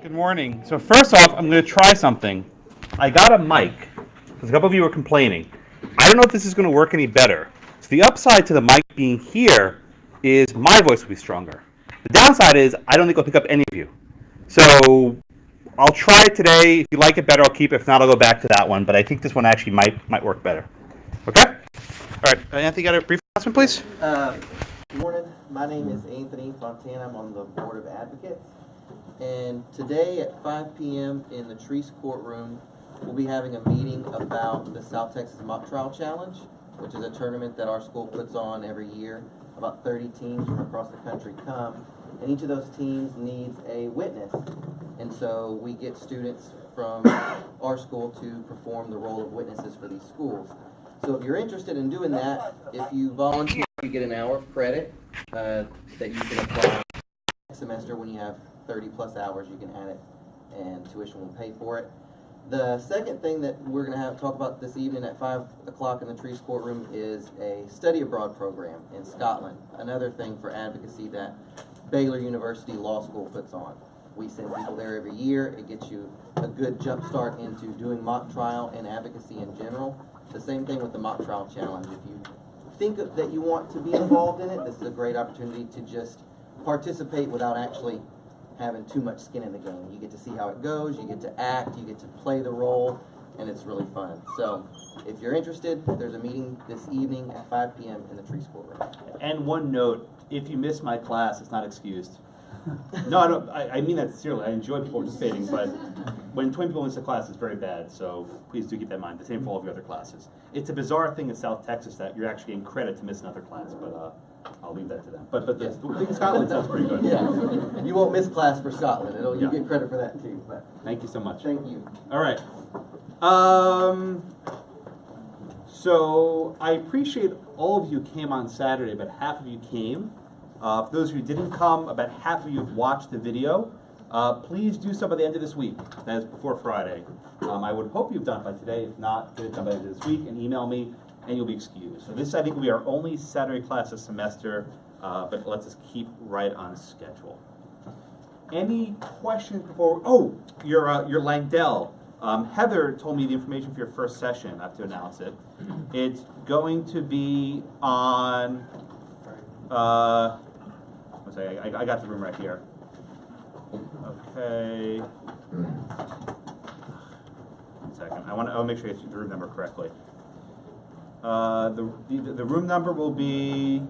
Good morning. So first off, I'm going to try something. I got a mic, because a couple of you were complaining. I don't know if this is going to work any better. So the upside to the mic being here is my voice will be stronger. The downside is I don't think I'll pick up any of you. So I'll try it today. If you like it better, I'll keep it. If not, I'll go back to that one. But I think this one actually might work better. Okay? All right. Anthony, got a brief announcement, please? Good morning. My name is Anthony Fontana. I'm on the Board of Advocates. And today at 5 p.m. in the Treese courtroom, we'll be having a meeting about the South Texas Mock Trial Challenge, which is a tournament that our school puts on every year. About 30 teams from across the country come, and each of those teams needs a witness. And so we get students from our school to perform the role of witnesses for these schools. So if you're interested in doing that, if you volunteer, you get an hour of credit that you can apply next semester. When you have 30 plus hours, you can add it, and tuition will pay for it. The second thing that we're going to talk about this evening at 5 o'clock in the Treese courtroom is a study abroad program in Scotland, another thing for advocacy that Baylor University Law School puts on. We send people there every year. It gets you a good jump start into doing mock trial and advocacy in general. The same thing with the mock trial challenge. If you think that you want to be involved in it, this is a great opportunity to just participate without actually having too much skin in the game. You get to see how it goes, you get to act, you get to play the role, and it's really fun. So if you're interested, there's a meeting this evening at 5 p.m. in the Treese courtroom. And one note, if you miss my class, it's not excused. No, I mean that sincerely. I enjoy people participating, but when 20 people miss a class, it's very bad, so please do keep that in mind. The same for all of your other classes. It's a bizarre thing in South Texas that you're actually getting credit to miss another class, but I'll leave that to them. But yes, the thing in Scotland sounds pretty good. Yeah, you won't miss class for Scotland. You get credit for that too. But thank you so much. Thank you. All right. So I appreciate all of you came on Saturday, but half of you came. For those of you who didn't come, about half of you have watched the video. Please do so by the end of this week. That is before Friday. I would hope you've done it by today. If not, get it done by the end of this week and email me, and you'll be excused. So this, I think, will be our only Saturday class this semester, but let's just keep right on schedule. Any questions before? Oh, your Langdell. Heather told me the information for your first session. I have to announce it. It's going to be on. I got the room right here. Okay. 1 second. I want to make sure I get the room number correctly. The room number will be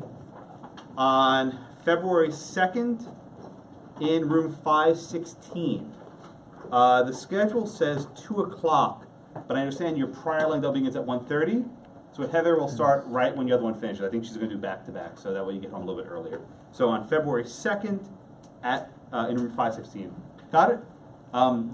on February 2nd in room 516. The schedule says 2 o'clock, but I understand your prior Langdell begins at 1:30. So Heather will start right when the other one finishes. I think she's going to do back-to-back, so that way you get home a little bit earlier. So on February 2nd in room 516. Got it?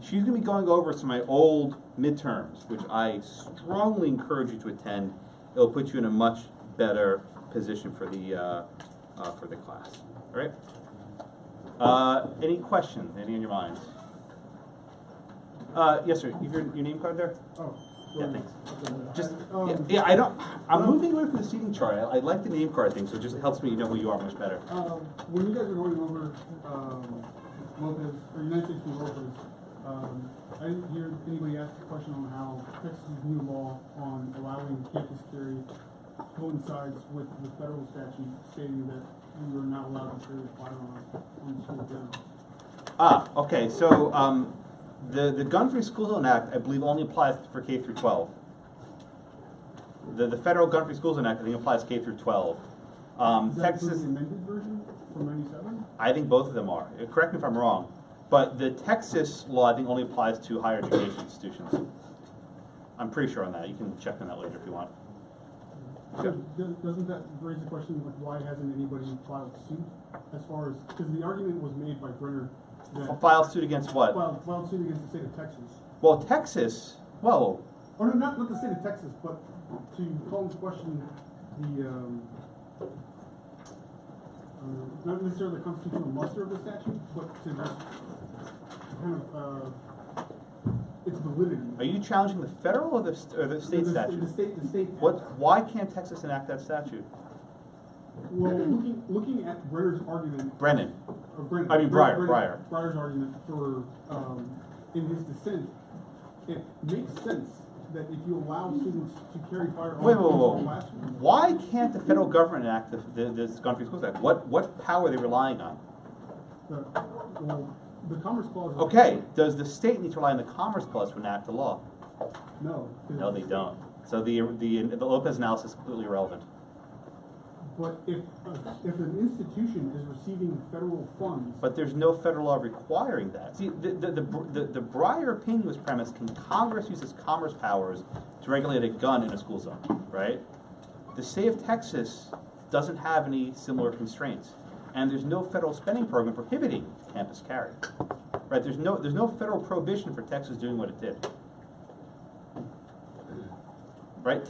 She's going to be going over some of my old midterms, which I strongly encourage you to attend. It'll put you in a much better position for the class. All right? Any questions? Any on your minds? Yes, sir. You have your name card there? Oh. Yeah, thanks. Just I'm moving away from the seating chart. I like the name card thing, so it just helps me know who you are much better. When you guys are going over Lopez, or United States v. Lopez, I didn't hear anybody ask a question on how Texas's new law on allowing campus carry coincides with the federal statute stating that you are not allowed to carry a firearm on the school grounds. Okay. So the Gun-Free School Zone Act, I believe, only applies for K through 12. The federal Gun-Free School Zone Act, I think, applies K through 12. Is that Texas, the amended version from 97? I think both of them are. Correct me if I'm wrong. But the Texas law, I think, only applies to higher education institutions. I'm pretty sure on that. You can check on that later if you want. So doesn't that raise the question, like, why hasn't anybody filed suit? As far as, because the argument was made by Brenner that Filed suit against what? filed suit against the state of Texas. Well, Texas, well, Or no, not the state of Texas, but to call into question the not necessarily the constitutional muster of the statute, but to just kind of its validity. are you challenging the federal or the state statute? The state. Why can't Texas enact that statute? Well, looking at Brenner's argument. Brennan. Brennan, I mean Breyer. Breyer's argument for, in his dissent, it makes sense that if you allow students to carry firearms into the classroom. Why can't the federal government enact this Gun-Free Schools Act? What power are they relying on? Well, the Commerce Clause. Okay, does the state need to rely on the Commerce Clause to enact the law? No. No, they don't. So the Lopez analysis is completely irrelevant. But if an institution is receiving federal funds. But there's no federal law requiring that. See, the Breyer opinion was premised: can Congress use its commerce powers to regulate a gun in a school zone? Right. The state of Texas doesn't have any similar constraints, and there's no federal spending program prohibiting campus carry. Right. There's no federal prohibition for Texas doing what it did. Right.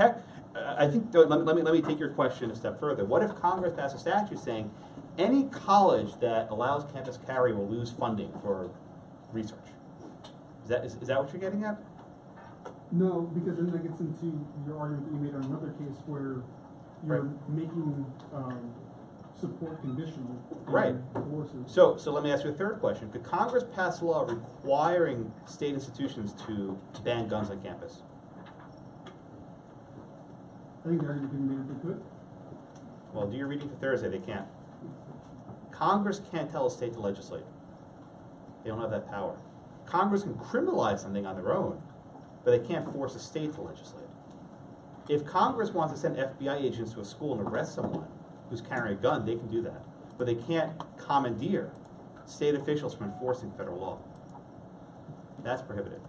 I think, let me take your question a step further. What if Congress passed a statute saying any college that allows campus carry will lose funding for research? Is that what you're getting at? No, because then that gets into your argument that you made on another case where you're making support conditional. Right. Coercive. So let me ask you a third question. Could Congress pass a law requiring state institutions to ban guns on campus? I think the argument can be made if they could. Well, do your reading for Thursday. They can't. Congress can't tell a state to legislate. They don't have that power. Congress can criminalize something on their own, but they can't force a state to legislate. If Congress wants to send FBI agents to a school and arrest someone who's carrying a gun, they can do that. But they can't commandeer state officials from enforcing federal law. That's prohibited.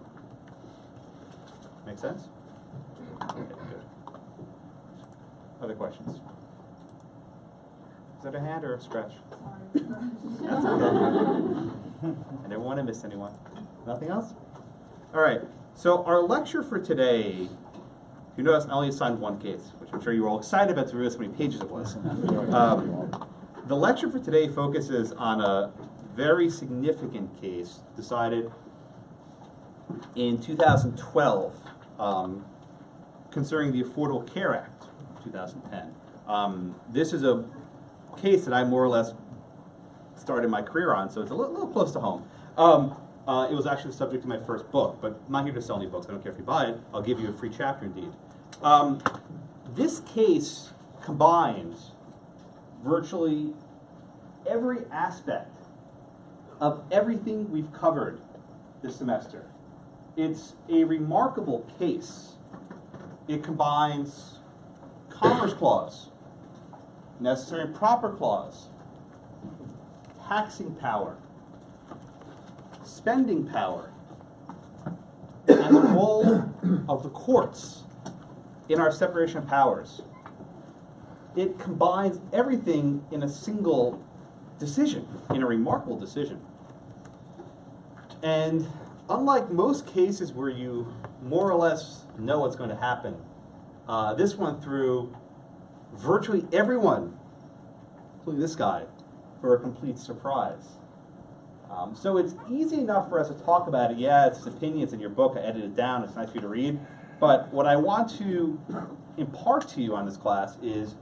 Make sense? Okay, good. Other questions? Is that a hand or a scratch? That's okay. I never want to miss anyone. Nothing else? All right. So our lecture for today, you notice I only assigned one case, which I'm sure you were all excited about to realize how many pages it was. The lecture for today focuses on a very significant case decided in 2012 concerning the Affordable Care Act. 2010. This is a case that I more or less started my career on, so it's a little close to home. It was actually the subject of my first book, but I'm not here to sell any books. I don't care if you buy it. I'll give you a free chapter indeed. This case combines virtually every aspect of everything we've covered this semester. It's a remarkable case. It combines Commerce Clause, Necessary and Proper Clause, taxing power, spending power, and the role of the courts in our separation of powers. It combines everything in a single decision, in a remarkable decision. And unlike most cases where you more or less know what's going to happen, this one threw virtually everyone, including this guy, for a complete surprise. So it's easy enough for us to talk about it. Yeah, it's his opinions in your book. I edited it down. It's nice for you to read. But what I want to impart to you on this class is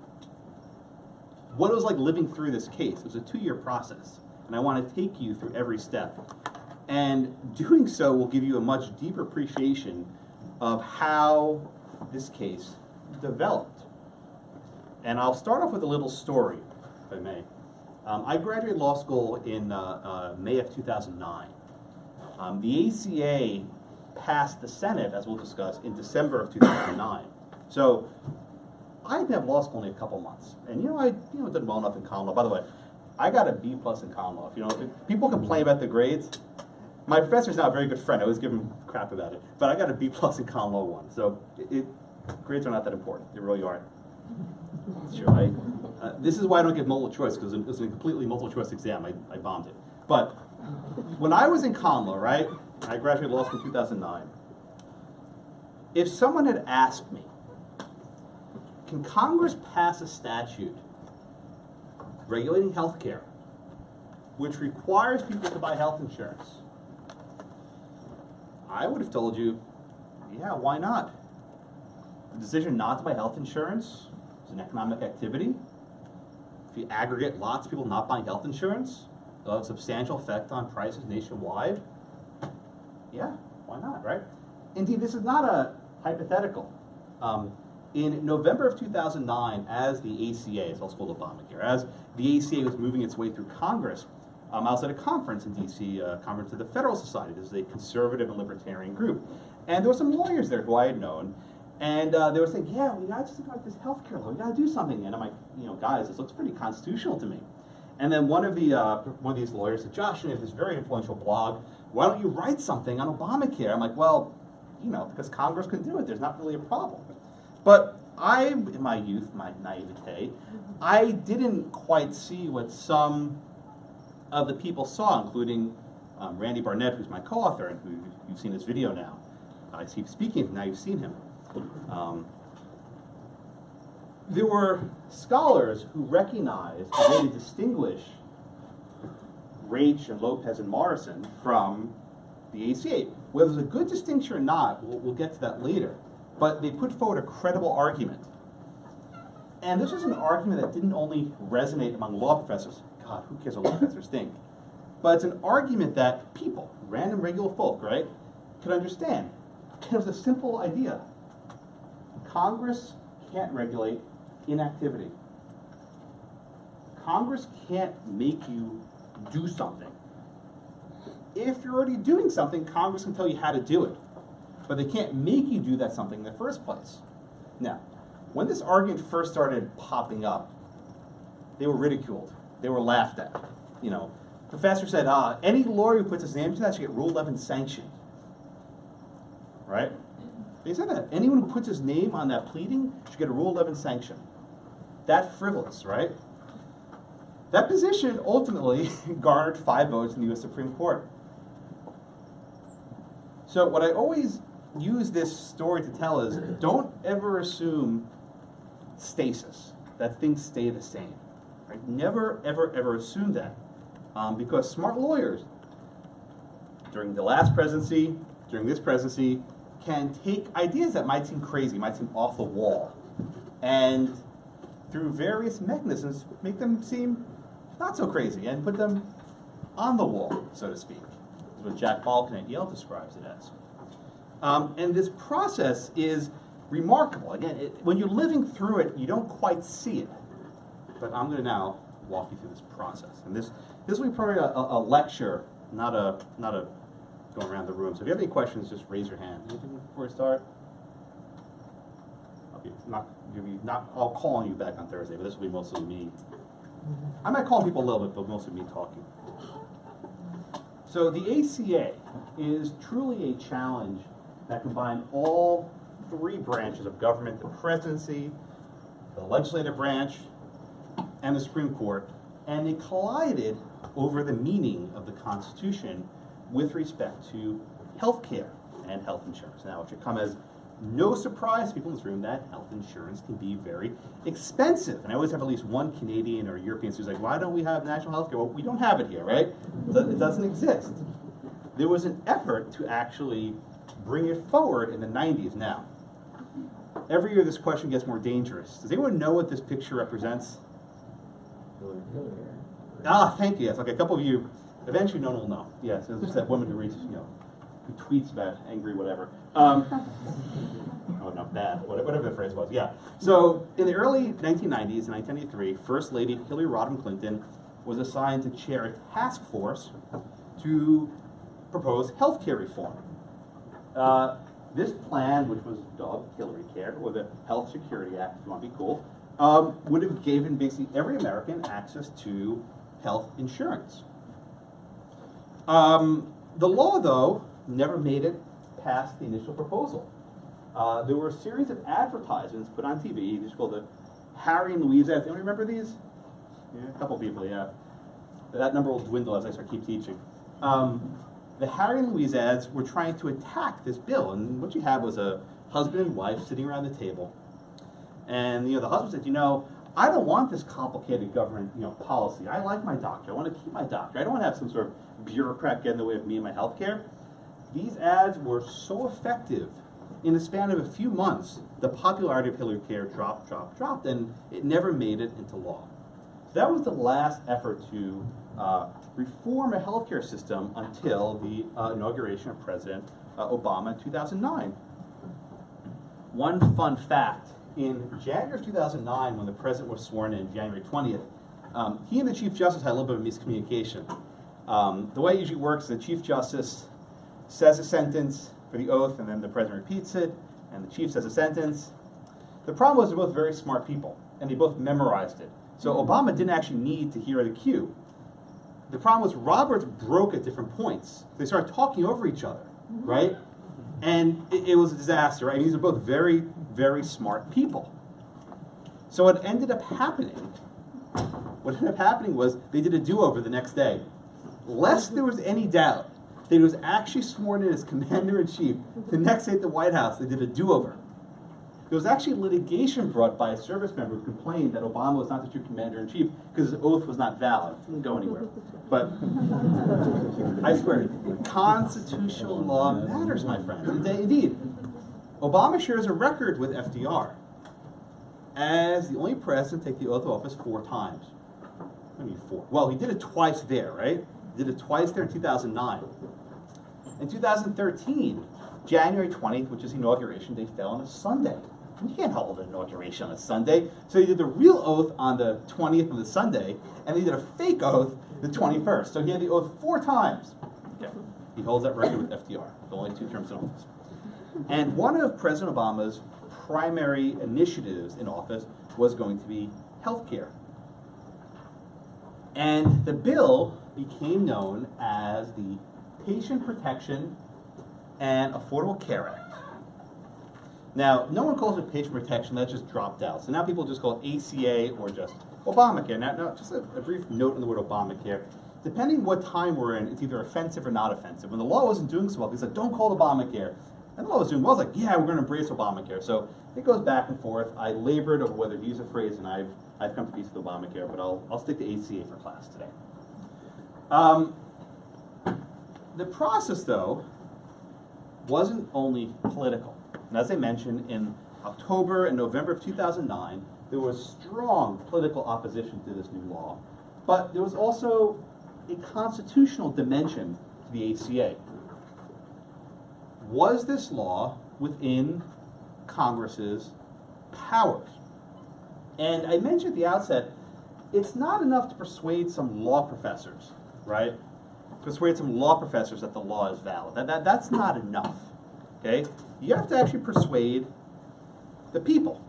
what it was like living through this case. It was a 2-year process. And I want to take you through every step. And doing so will give you a much deeper appreciation of how this case developed. And I'll start off with a little story, if I may. I graduated law school in May of 2009. The ACA passed the Senate, as we'll discuss, in December of 2009. So I didn't have law school only a couple months. And I did well enough in common law. By the way, I got a B+ in common law. If people complain about the grades, my professor's now a very good friend. I always give him crap about it. But I got a B+ in common law 1. So grades are not that important. They really aren't. Sure, this is why I don't get multiple choice, because it was a completely multiple choice exam. I bombed it. But when I was in common law, right, I graduated law school in 2009. If someone had asked me, can Congress pass a statute regulating health care which requires people to buy health insurance, I would have told you, yeah, why not? The decision not to buy health insurance is an economic activity. if you aggregate lots of people not buying health insurance, it'll have a substantial effect on prices nationwide. Yeah, why not, right? Indeed, this is not a hypothetical. In November of 2009, as the ACA, it's also called Obamacare, as the ACA was moving its way through Congress, I was at a conference in DC, a conference of the Federal Society. This is a conservative and libertarian group. And there were some lawyers there who I had known, and they were saying, yeah, we got to think about this healthcare law, we got to do something. And I'm like, guys, this looks pretty constitutional to me. And then one of these lawyers said, Josh, you have this very influential blog, why don't you write something on Obamacare? I'm like, well, because Congress can do it, there's not really a problem. But I, in my youth, my naivete, I didn't quite see what some of the people saw, including Randy Barnett, who's my co-author, and who you've seen his video now. I keep speaking, now you've seen him. There were scholars who recognized the way to distinguish Raich and Lopez and Morrison from the ACA. Whether there's a good distinction or not, we'll get to that later. But they put forward a credible argument. And this was an argument that didn't only resonate among law professors. God, who cares what law professors think? But it's an argument that people, random regular folk, right, could understand. It was a simple idea. Congress can't regulate inactivity. Congress can't make you do something. If you're already doing something, Congress can tell you how to do it. But they can't make you do that something in the first place. Now, when this argument first started popping up, they were ridiculed. They were laughed at. Professor said, any lawyer who puts his name to that should get Rule 11 sanctioned. Right? They said that. Anyone who puts his name on that pleading should get a Rule 11 sanction. That frivolous, right? That position ultimately garnered 5 votes in the U.S. Supreme Court. So what I always use this story to tell is, don't ever assume stasis, that things stay the same. Right? Never, ever, ever assume that. Because smart lawyers, during the last presidency, during this presidency, can take ideas that might seem crazy, might seem off the wall, and through various mechanisms, make them seem not so crazy, and put them on the wall, so to speak. That's what Jack Balkin at Yale describes it as. And this process is remarkable. Again, when you're living through it, you don't quite see it. But I'm going to now walk you through this process. And this will be probably a lecture, not a going around the room. So if you have any questions, just raise your hand. Anything before we start? I'll call on you back on Thursday, but this will be mostly me. I might call people a little bit, but mostly me talking. So the ACA is truly a challenge that combined all 3 branches of government, the presidency, the legislative branch, and the Supreme Court, and they collided over the meaning of the Constitution with respect to health care and health insurance. Now, it should come as no surprise to people in this room that health insurance can be very expensive. And I always have at least one Canadian or European who's like, why don't we have national health care? Well, we don't have it here, right? It doesn't exist. There was an effort to actually bring it forward in the 90s now. Every year this question gets more dangerous. Does anyone know what this picture represents? Thank you. Yes, okay, a couple of you. Eventually, no one will know. Yes, it's just that woman who reads, who tweets about angry whatever. Oh, not bad. Whatever the phrase was. Yeah. So in the early 1990s, in 1993, First Lady Hillary Rodham Clinton was assigned to chair a task force to propose health care reform. This plan, which was dubbed Hillary Care, or the Health Security Act, if you want to be cool, would have given basically every American access to health insurance. The law, though, never made it past the initial proposal. There were a series of advertisements put on TV. These are called the Harry and Louise ads. Anyone remember these? Yeah, a couple people, yeah. That number will dwindle as I start keep teaching. The Harry and Louise ads were trying to attack this bill, and what you had was a husband and wife sitting around the table, and the husband said, I don't want this complicated government policy. I like my doctor. I want to keep my doctor. I don't want to have some sort of bureaucrat get in the way of me and my health care. These ads were so effective. In the span of a few months, the popularity of Hillary Care dropped, and it never made it into law. that was the last effort to reform a healthcare system until the inauguration of President Obama in 2009. One fun fact, in January of 2009, when the president was sworn in, January 20th, he and the Chief Justice had a little bit of miscommunication. The way it usually works is the Chief Justice says a sentence for the oath, and then the president repeats it, and the chief says a sentence. The problem was they're both very smart people, and they both memorized it. So Obama didn't actually need to hear the cue. The problem was Roberts broke at different points. They started talking over each other, right? And it was a disaster, right? These are both very, very smart people. So what ended up happening was they did a do-over the next day. Lest there was any doubt that he was actually sworn in as commander-in-chief, the next day at the White House, they did a do-over. There was actually litigation brought by a service member who complained that Obama was not the true commander-in-chief because his oath was not valid. It didn't go anywhere. But I swear, constitutional law matters, my friend. Indeed. Obama shares a record with FDR as the only president to take the oath of office 4 times. I mean 4. Well, he did it twice there, right? He did it twice there in 2009. In 2013, January 20th, which is inauguration day, fell on a Sunday. You can't hold an inauguration on a Sunday. So he did the real oath on the 20th on the Sunday, and he did a fake oath the 21st. So he had the oath 4 times. Okay. He holds that record with FDR, the only 2 terms in office. And one of President Obama's primary initiatives in office was going to be health care. And the bill became known as the Patient Protection and Affordable Care Act. Now, no one calls it patient protection, that just dropped out. So now people just call it ACA or just Obamacare. Now just a brief note on the word Obamacare. Depending what time we're in, it's either offensive or not offensive. When the law wasn't doing so well, they said, don't call it Obamacare. And the law was doing well. I was like, yeah, we're going to embrace Obamacare. So it goes back and forth. I labored over whether to use a phrase, and I've come to peace with Obamacare, but I'll stick to ACA for class today. The process, though, wasn't only political. And as I mentioned, in October and November of 2009, there was strong political opposition to this new law, but there was also a constitutional dimension to the ACA. Was this law within Congress's powers? And I mentioned at the outset, it's not enough to persuade some law professors, right? Persuade some law professors that the law is valid. That's not enough, okay? You have to actually persuade the people.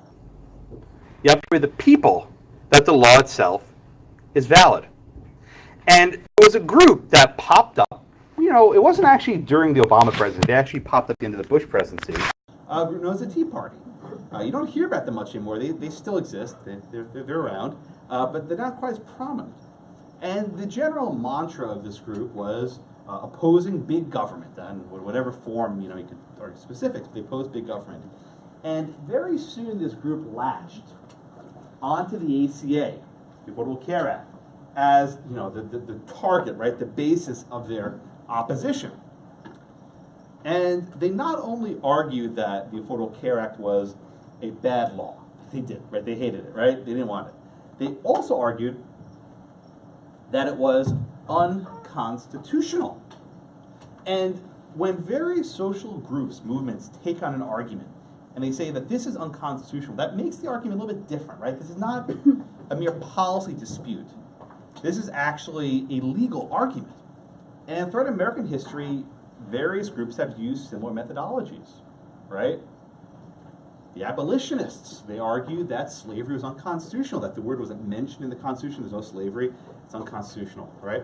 You have to persuade the people that the law itself is valid. And there was a group that popped up. You know, it wasn't actually during the Obama presidency. They actually popped up at the end of the Bush presidency. A group known as the Tea Party. You don't hear about them much anymore. They still exist. They're around, but they're not quite as prominent. And the general mantra of this group was opposing big government, and whatever form, you could argue specifics. They opposed big government. And very soon this group latched onto the ACA, the Affordable Care Act, as the target, right, the basis of their opposition. And they not only argued that the Affordable Care Act was a bad law. They did, right? They hated it, right? They didn't want it. They also argued that it was unconstitutional. And when various social groups, movements take on an argument, and they say that this is unconstitutional, that makes the argument a little bit different, right? This is not a mere policy dispute. This is actually a legal argument. And throughout American history, various groups have used similar methodologies, right? The abolitionists, they argued that slavery was unconstitutional, that the word wasn't mentioned in the Constitution, there's no slavery, it's unconstitutional, right?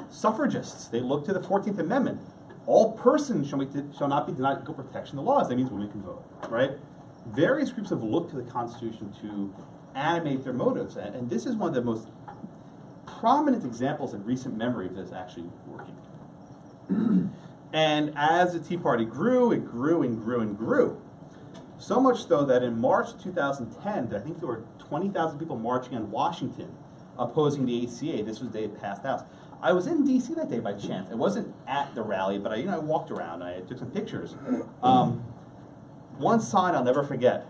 Suffragists, they looked to the 14th Amendment. All persons shall not be denied equal protection of the laws. That means women can vote, right? Various groups have looked to the Constitution to animate their motives, and this is one of the most prominent examples in recent memory of this actually working. And as the Tea Party grew, it grew and grew and grew. So much so that in March 2010, I think there were 20,000 people marching on Washington opposing the ACA. This was the day it passed House. I was in D.C. that day by chance. I wasn't at the rally, but I walked around. I took some pictures. One sign I'll never forget.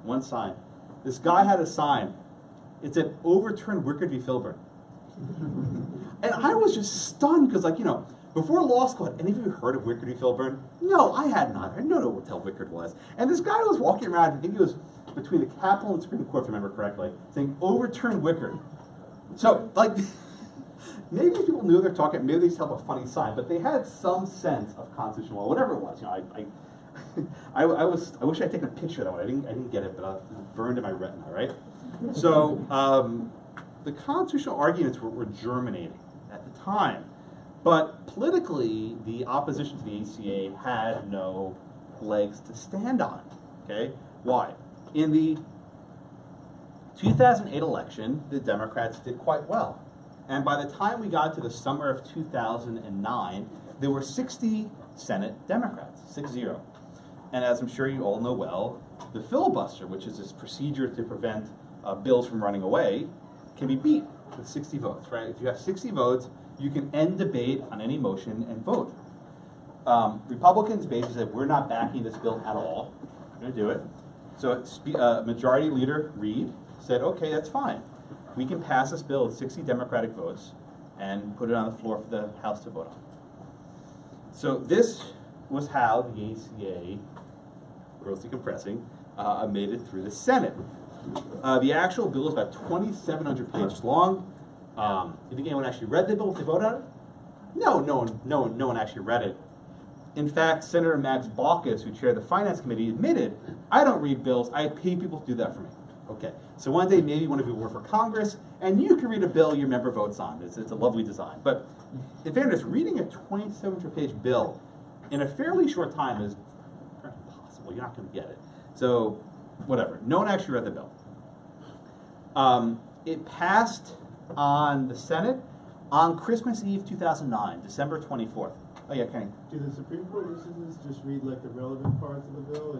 One sign. This guy had a sign It said overturn Wickard v. Filburn. And I was just stunned because, like, you know, before law school, had any of you heard of Wickard v. Filburn? No, I had not. I didn't know what Tel Wickard was. And this guy was walking around, I think he was between the Capitol and the Supreme Court, if I remember correctly, saying overturn Wickard. So, like, maybe people knew they're talking, maybe they just held a funny sign, but they had some sense of constitutional law, whatever it was. You know, I wish I had taken a picture of that one. I didn't get it, but it was burned in my retina, right? So, the constitutional arguments were germinating at the time. But politically, the opposition to the ACA had no legs to stand on. Okay? Why? In the 2008 election, the Democrats did quite well. And by the time we got to the summer of 2009, there were 60 Senate Democrats, 6-0. And as I'm sure you all know well, the filibuster, which is this procedure to prevent bills from running away, can be beat with 60 votes, right? If you have 60 votes, you can end debate on any motion and vote. Republicans basically said, we're not backing this bill at all. We're going to do it. So Majority Leader Reid said, okay, that's fine. We can pass this bill with 60 Democratic votes and put it on the floor for the House to vote on. So this was how the ACA, grossly compressing, made it through the Senate. The actual bill is about 2,700 pages long. You think anyone actually read the bill if they voted on it? No one actually read it. In fact, Senator Max Baucus, who chaired the Finance Committee, admitted, I don't read bills, I pay people to do that for me. Okay, so one day maybe one of you will work for Congress, and you can read a bill your member votes on. It's a lovely design. But in fairness, reading a 2,700-page bill in a fairly short time is impossible. You're not going to get it. So, whatever. No one actually read the bill. It passed on the Senate on Christmas Eve 2009, December 24th. Oh yeah, Kenny. Do the Supreme Court justices just read like the relevant parts of the bill, or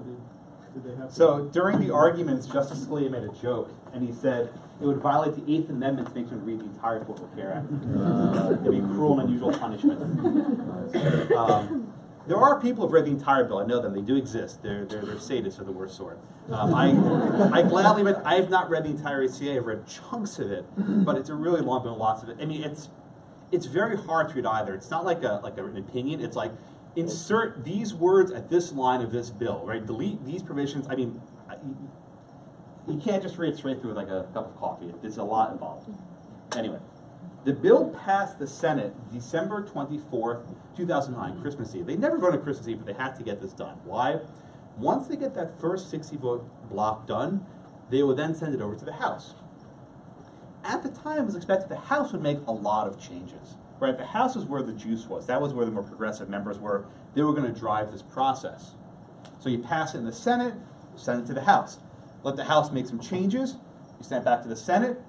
did they have to? So during the arguments, Justice Scalia made a joke, and he said it would violate the 8th Amendment to make someone read the entire Affordable Care Act. It'd be cruel and unusual punishment. There are people who've read the entire bill. I know them. They do exist. They're sadists of the worst sort. I gladly read. I have not read the entire ACA. I've read chunks of it, but it's a really long bill. Lots of it. I mean, it's very hard to read either. It's not like an opinion. It's like insert these words at this line of this bill, right? Delete these provisions. I mean, you can't just read it straight through with like a cup of coffee. There's a lot involved. Anyway, the bill passed the Senate December 24th, 2009, Christmas Eve. They never voted on Christmas Eve, but they had to get this done. Why? Once they get that first 60-vote block done, they would then send it over to the House. At the time, it was expected the House would make a lot of changes. Right? The House was where the juice was. That was where the more progressive members were. They were going to drive this process. So you pass it in the Senate, send it to the House. Let the House make some changes. You send it back to the Senate,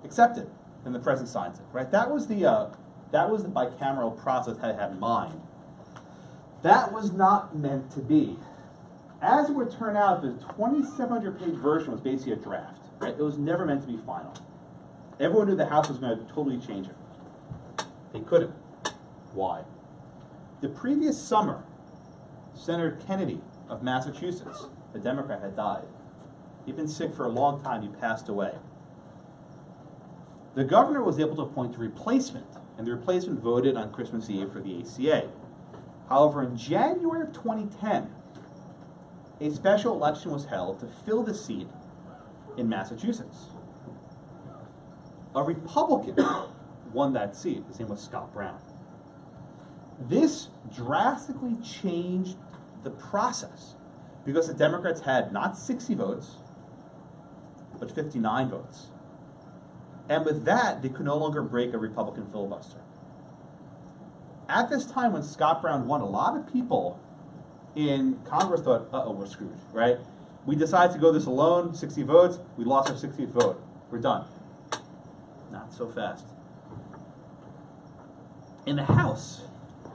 accept it, and the President signs it. Right? That was the bicameral process I had in mind. That was not meant to be. As it would turn out, the 2,700-page version was basically a draft. Right? It was never meant to be final. Everyone knew the House was going to totally change it. They couldn't. Why? The previous summer, Senator Kennedy of Massachusetts, a Democrat, had died. He'd been sick for a long time. He passed away. The governor was able to appoint a replacement, and the replacement voted on Christmas Eve for the ACA. However, in January of 2010, a special election was held to fill the seat in Massachusetts. A Republican won that seat. His name was Scott Brown. This drastically changed the process because the Democrats had not 60 votes, but 59 votes. And with that, they could no longer break a Republican filibuster. At this time when Scott Brown won, a lot of people in Congress thought, uh-oh, we're screwed, right? We decided to go this alone, 60 votes, we lost our 60th vote. We're done. Not so fast. In the House,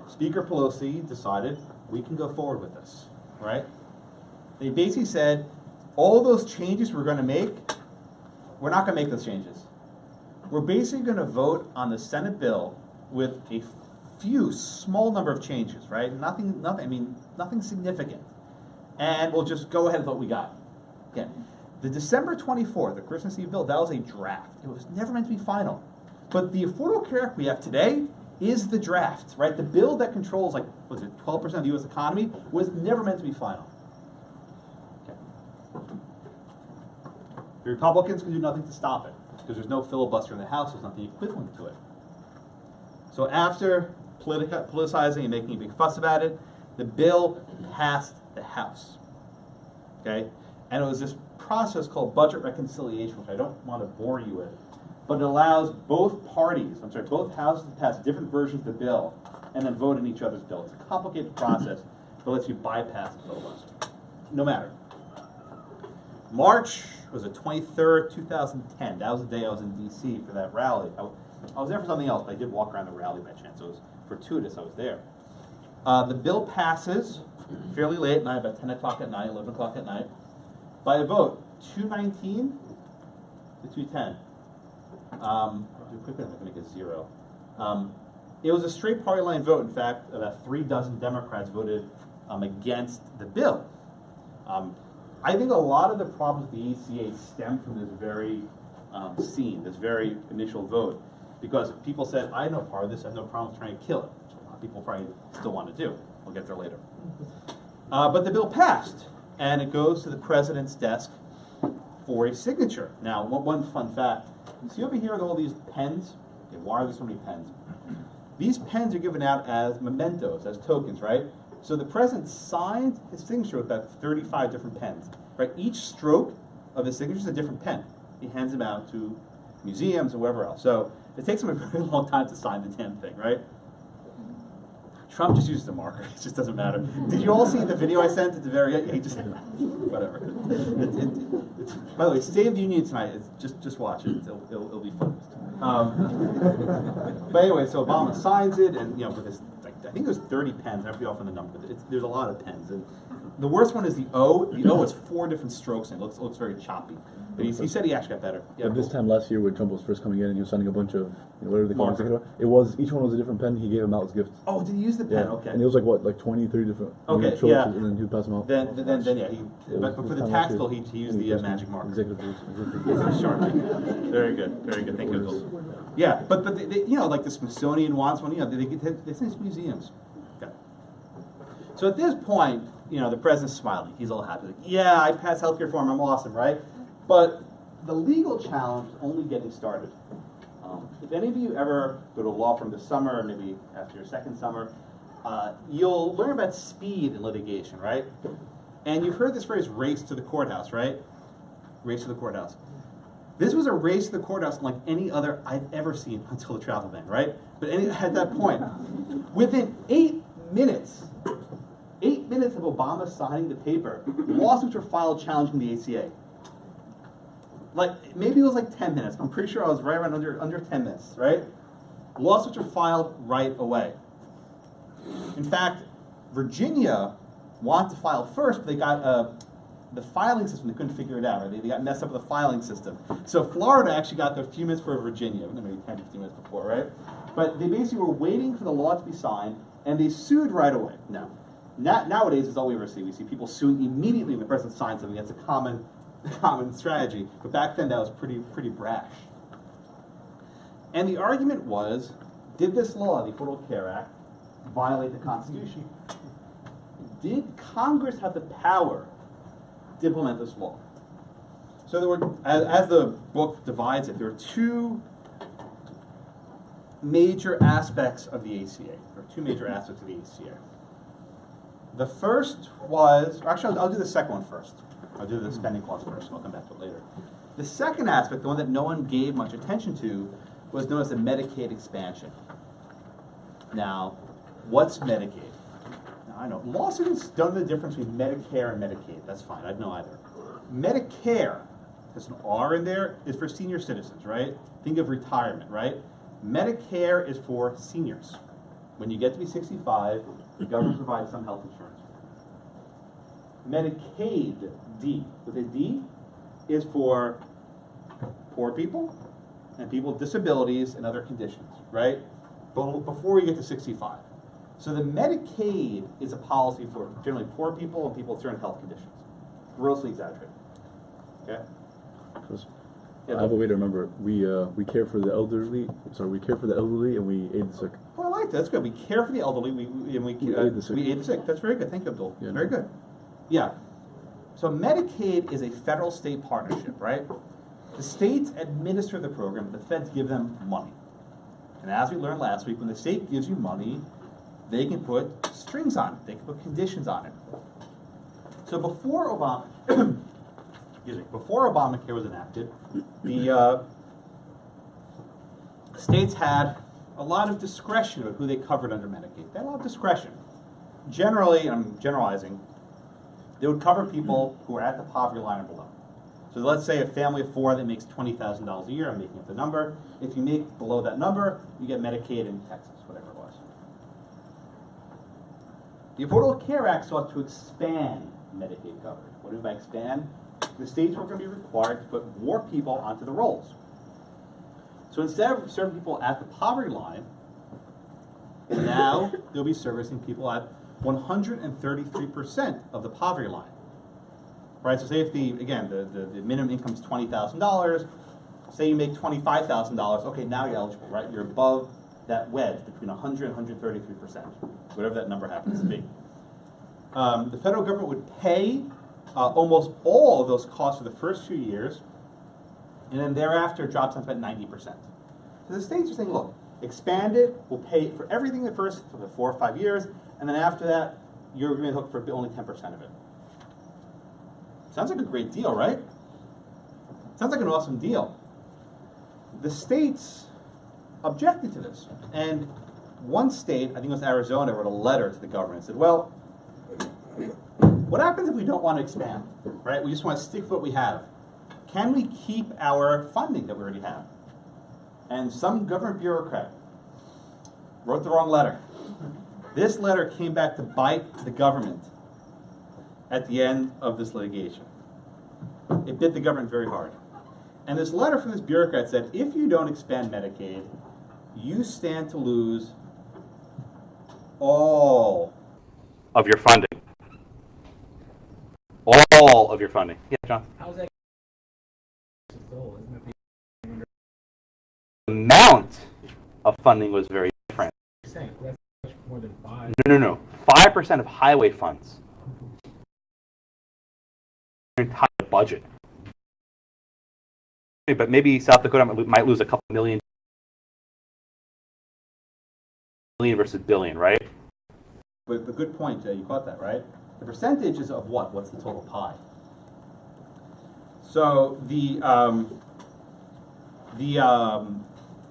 Speaker Pelosi decided we can go forward with this, right? They basically said, all those changes we're going to make, we're not going to make those changes. We're basically going to vote on the Senate bill with a few small number of changes, right? Nothing significant. And we'll just go ahead with what we got. Okay. The December 24th, the Christmas Eve bill, that was a draft. It was never meant to be final. But the Affordable Care Act we have today is the draft, right? The bill that controls, like, was it 12% of the U.S. economy was never meant to be final. Okay. The Republicans can do nothing to stop it because there's no filibuster in the House. There's nothing equivalent to it. So after politicizing and making a big fuss about it, the bill passed the House. Okay? And it was this process called budget reconciliation, which I don't want to bore you with, but it allows both parties, both houses to pass different versions of the bill and then vote in each other's bill. It's a complicated process, but lets you bypass the filibuster. No matter. March was the 23rd, 2010. That was the day I was in D.C. for that rally. I was there for something else, but I did walk around the rally by chance. So it was fortuitous I was there. The bill passes fairly late at night, about 10 o'clock at night, 11 o'clock at night, by a vote, 219 to 210. I'll do quickly, I'm going to make it 0. It was a straight party line vote. In fact, about 3 dozen Democrats voted against the bill. I think a lot of the problems with the ACA stem from this very scene, this very initial vote, because people said, I have no part of this, I have no problem with trying to kill it, which a lot of people probably still want to do. We'll get there later. But the bill passed, and it goes to the president's desk for a signature. Now, one fun fact. You see over here with all these pens? Okay, why are there so many pens? These pens are given out as mementos, as tokens, right? So the president signed his signature with about 35 different pens, right? Each stroke of his signature is a different pen. He hands them out to museums or wherever else. So it takes him a very long time to sign the damn thing, right? Trump just uses the marker. It just doesn't matter. Did you all see the video I sent at the very end? He just, whatever. By the way, State of the Union tonight. Just watch it. It'll be fun. But anyway, so Obama signs it, and with this, I think there's 30 pens. I have to be off on the number, but there's a lot of pens. And the worst one is the O. The O is 4 different strokes, and it looks very choppy. But he said he actually got better. Yeah, but this time last year when Trump was first coming in and he was signing a bunch of, whatever they call it, each one was a different pen. He gave them out as gifts. Oh, did he use the pen? Yeah. Okay. And it was like 20, 30 different yeah. and then he would pass them out. Then yeah. But for the tax bill, he used the magic marker. Executive Sharpie. Very good. Thank you. Yeah, but they, like the Smithsonian wants one. They send to museums. Okay. So at this point, the president's smiling. He's all happy. Like, yeah, I passed healthcare reform. I'm awesome, right? But the legal challenge is only getting started. If any of you ever go to law firm this summer, or maybe after your second summer, you'll learn about speed in litigation, right? And you've heard this phrase, race to the courthouse, right? Race to the courthouse. This was a race to the courthouse unlike any other I've ever seen until the travel ban, right? But at that point, within 8 minutes of Obama signing the paper, lawsuits were filed challenging the ACA. Maybe it was 10 minutes. I'm pretty sure I was right around under 10 minutes, right? Lawsuits were filed right away. In fact, Virginia wanted to file first, but they got the filing system, they couldn't figure it out, right? They got messed up with the filing system. So Florida actually got there a few minutes for Virginia, maybe 10, 15 minutes before, right? But they basically were waiting for the law to be signed, and they sued right away. Now, nowadays, it's all we ever see. We see people suing immediately when the president signs something. That's a common strategy. But back then, that was pretty brash. And the argument was, did this law, the Affordable Care Act, violate the Constitution? Did Congress have the power to implement this law? So there were, as the book divides it, there are 2 major aspects of the ACA. There are 2 major aspects of the ACA. The first was, actually I'll do the second one first. I'll do the spending clause first, and I'll come back to it later. The second aspect, the one that no one gave much attention to, was known as the Medicaid Expansion. Now, what's Medicaid? Now, I know law students don't know the difference between Medicare and Medicaid. That's fine, I don't know either. Medicare, there's an R in there, is for senior citizens, right? Think of retirement, right? Medicare is for seniors. When you get to be 65, the government provides some health insurance. Medicaid, D, with a D, is for poor people and people with disabilities and other conditions, right? But before you get to 65. So the Medicaid is a policy for generally poor people and people with certain health conditions. Grossly exaggerated. Okay? 'Cause Yeah, I have a way to remember. We care for the elderly. Sorry, we care for the elderly and we aid the sick. Oh, I like that. That's good. We care for the elderly. We aid the sick. We aid the sick. That's very good. Thank you, Abdul. Yeah. Very good. Yeah. So Medicaid is a federal-state partnership, right? The states administer the program, but the feds give them money. And as we learned last week, when the state gives you money, they can put strings on it. They can put conditions on it. So before before Obamacare was enacted, the states had a lot of discretion with who they covered under Medicaid. They had a lot of discretion. Generally, I'm generalizing, they would cover people who are at the poverty line or below. So let's say a family of four that makes $20,000 a year, I'm making up the number. If you make below that number, you get Medicaid in Texas, whatever it was. The Affordable Care Act sought to expand Medicaid coverage. What do I mean by expand? The states were going to be required to put more people onto the rolls. So instead of serving people at the poverty line, now they'll be servicing people at 133% of the poverty line. Right, so say if the minimum income is $20,000, say you make $25,000, okay, now you're eligible, right? You're above that wedge between 100 and 133%, whatever that number happens to be. The federal government would pay almost all of those costs for the first few years, and then thereafter it drops down to about 90%. So the states are saying, look, expand it, we'll pay for everything the first for the 4 or 5 years, and then after that, you're going to hook for only 10% of it. Sounds like a great deal, right? Sounds like an awesome deal. The states objected to this. And one state, I think it was Arizona, wrote a letter to the government and said, well, what happens if we don't want to expand, right? We just want to stick with what we have. Can we keep our funding that we already have? And some government bureaucrat wrote the wrong letter. This letter came back to bite the government at the end of this litigation. It bit the government very hard. And this letter from this bureaucrat said, if you don't expand Medicaid, you stand to lose all Of your funding. All of your funding. Yeah, John? How's that? The amount of funding was very different. That's much more than 5. No. 5% of highway funds. Entire budget. But maybe South Dakota might lose a couple million versus billion, right? But the good point, you caught that, right? The percentage is of what? What's the total pie? So the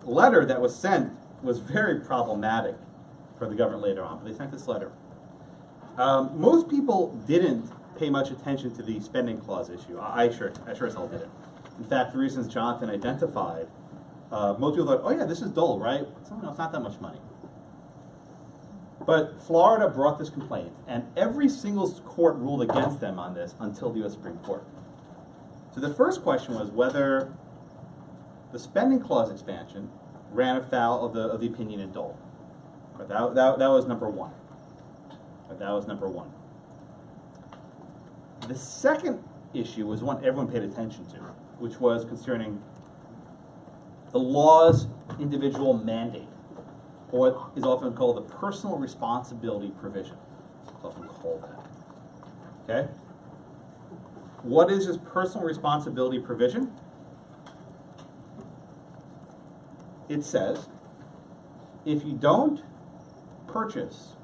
letter that was sent was very problematic for the government later on, but they sent this letter. Most people didn't pay much attention to the spending clause issue. I sure as hell didn't. In fact, the reasons Jonathan identified, most people thought, oh yeah, this is dull, right? It's not that much money. But Florida brought this complaint, and every single court ruled against them on this until the U.S. Supreme Court. So the first question was whether the spending clause expansion ran afoul of the opinion in Dole. But that was number one. That was number one. The second issue was one everyone paid attention to, which was concerning the law's individual mandate, or what is often called the personal responsibility provision. It's often called that. Okay? What is this personal responsibility provision? It says, if you don't purchase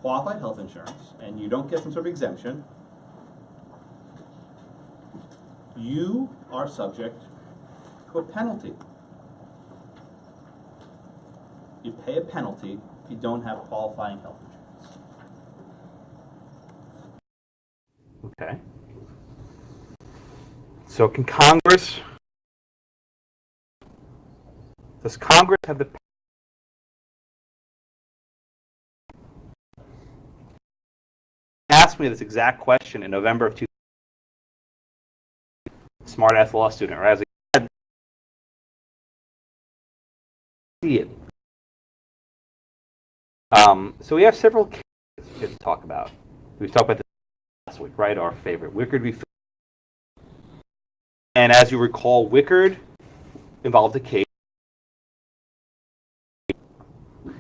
qualified health insurance and you don't get some sort of exemption, you are subject to a penalty. You pay a penalty if you don't have qualifying health insurance. Okay. So does Congress have the asked me this exact question in November of 2000. Smart-ass law student, right? I was like, see it. So we have several cases to talk about. We've talked about this last week, right? Our favorite. Where could we And as you recall, Wickard involved a case. Too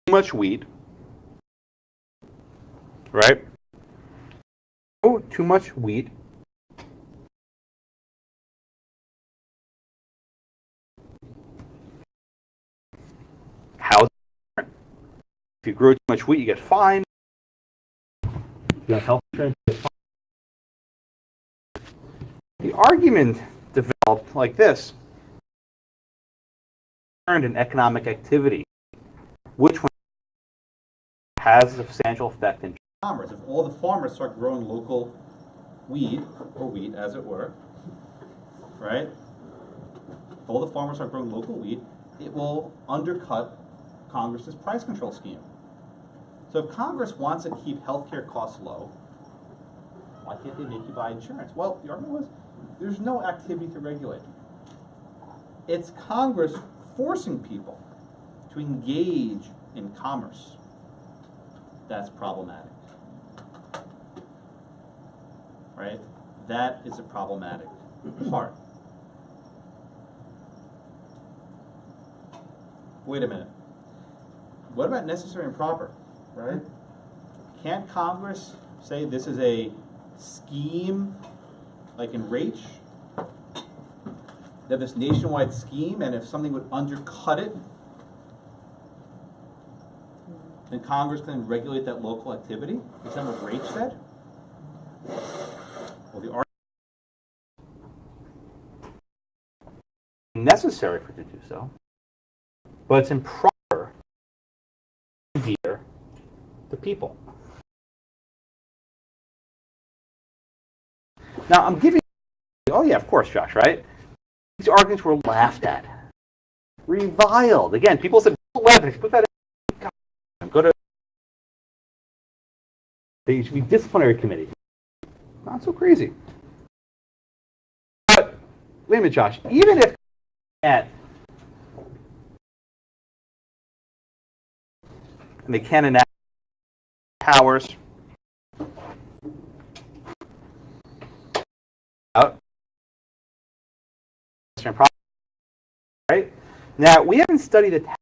much wheat, right? Oh, too much wheat. How's it? If you grow too much wheat, you get fined. You got health insurance. The argument developed like this: in economic activity, which one has a substantial effect in Farmers. If all the farmers start growing local wheat, or wheat as it were, right? If all the farmers start growing local wheat, it will undercut Congress's price control scheme. So if Congress wants to keep healthcare costs low, why can't they make you buy insurance? Well, the argument was there's no activity to regulate. It's Congress forcing people to engage in commerce. That's problematic. Right? That is a problematic part. Wait a minute. What about necessary and proper? Right? Can't Congress say this is a scheme, like in Raich? They have this nationwide scheme, and if something would undercut it, then Congress can regulate that local activity? Is that what Raich said? Well, the argument necessary for it to do so, but it's improper to veer the people. Now, I'm giving you, oh yeah, of course, Josh, right? These arguments were laughed at, reviled. Again, people said, laugh at it. Put that in. Go to, there should be disciplinary committee. Not so crazy. But, wait a minute, Josh, even if and they can enact powers out, right? Now, we haven't studied the tax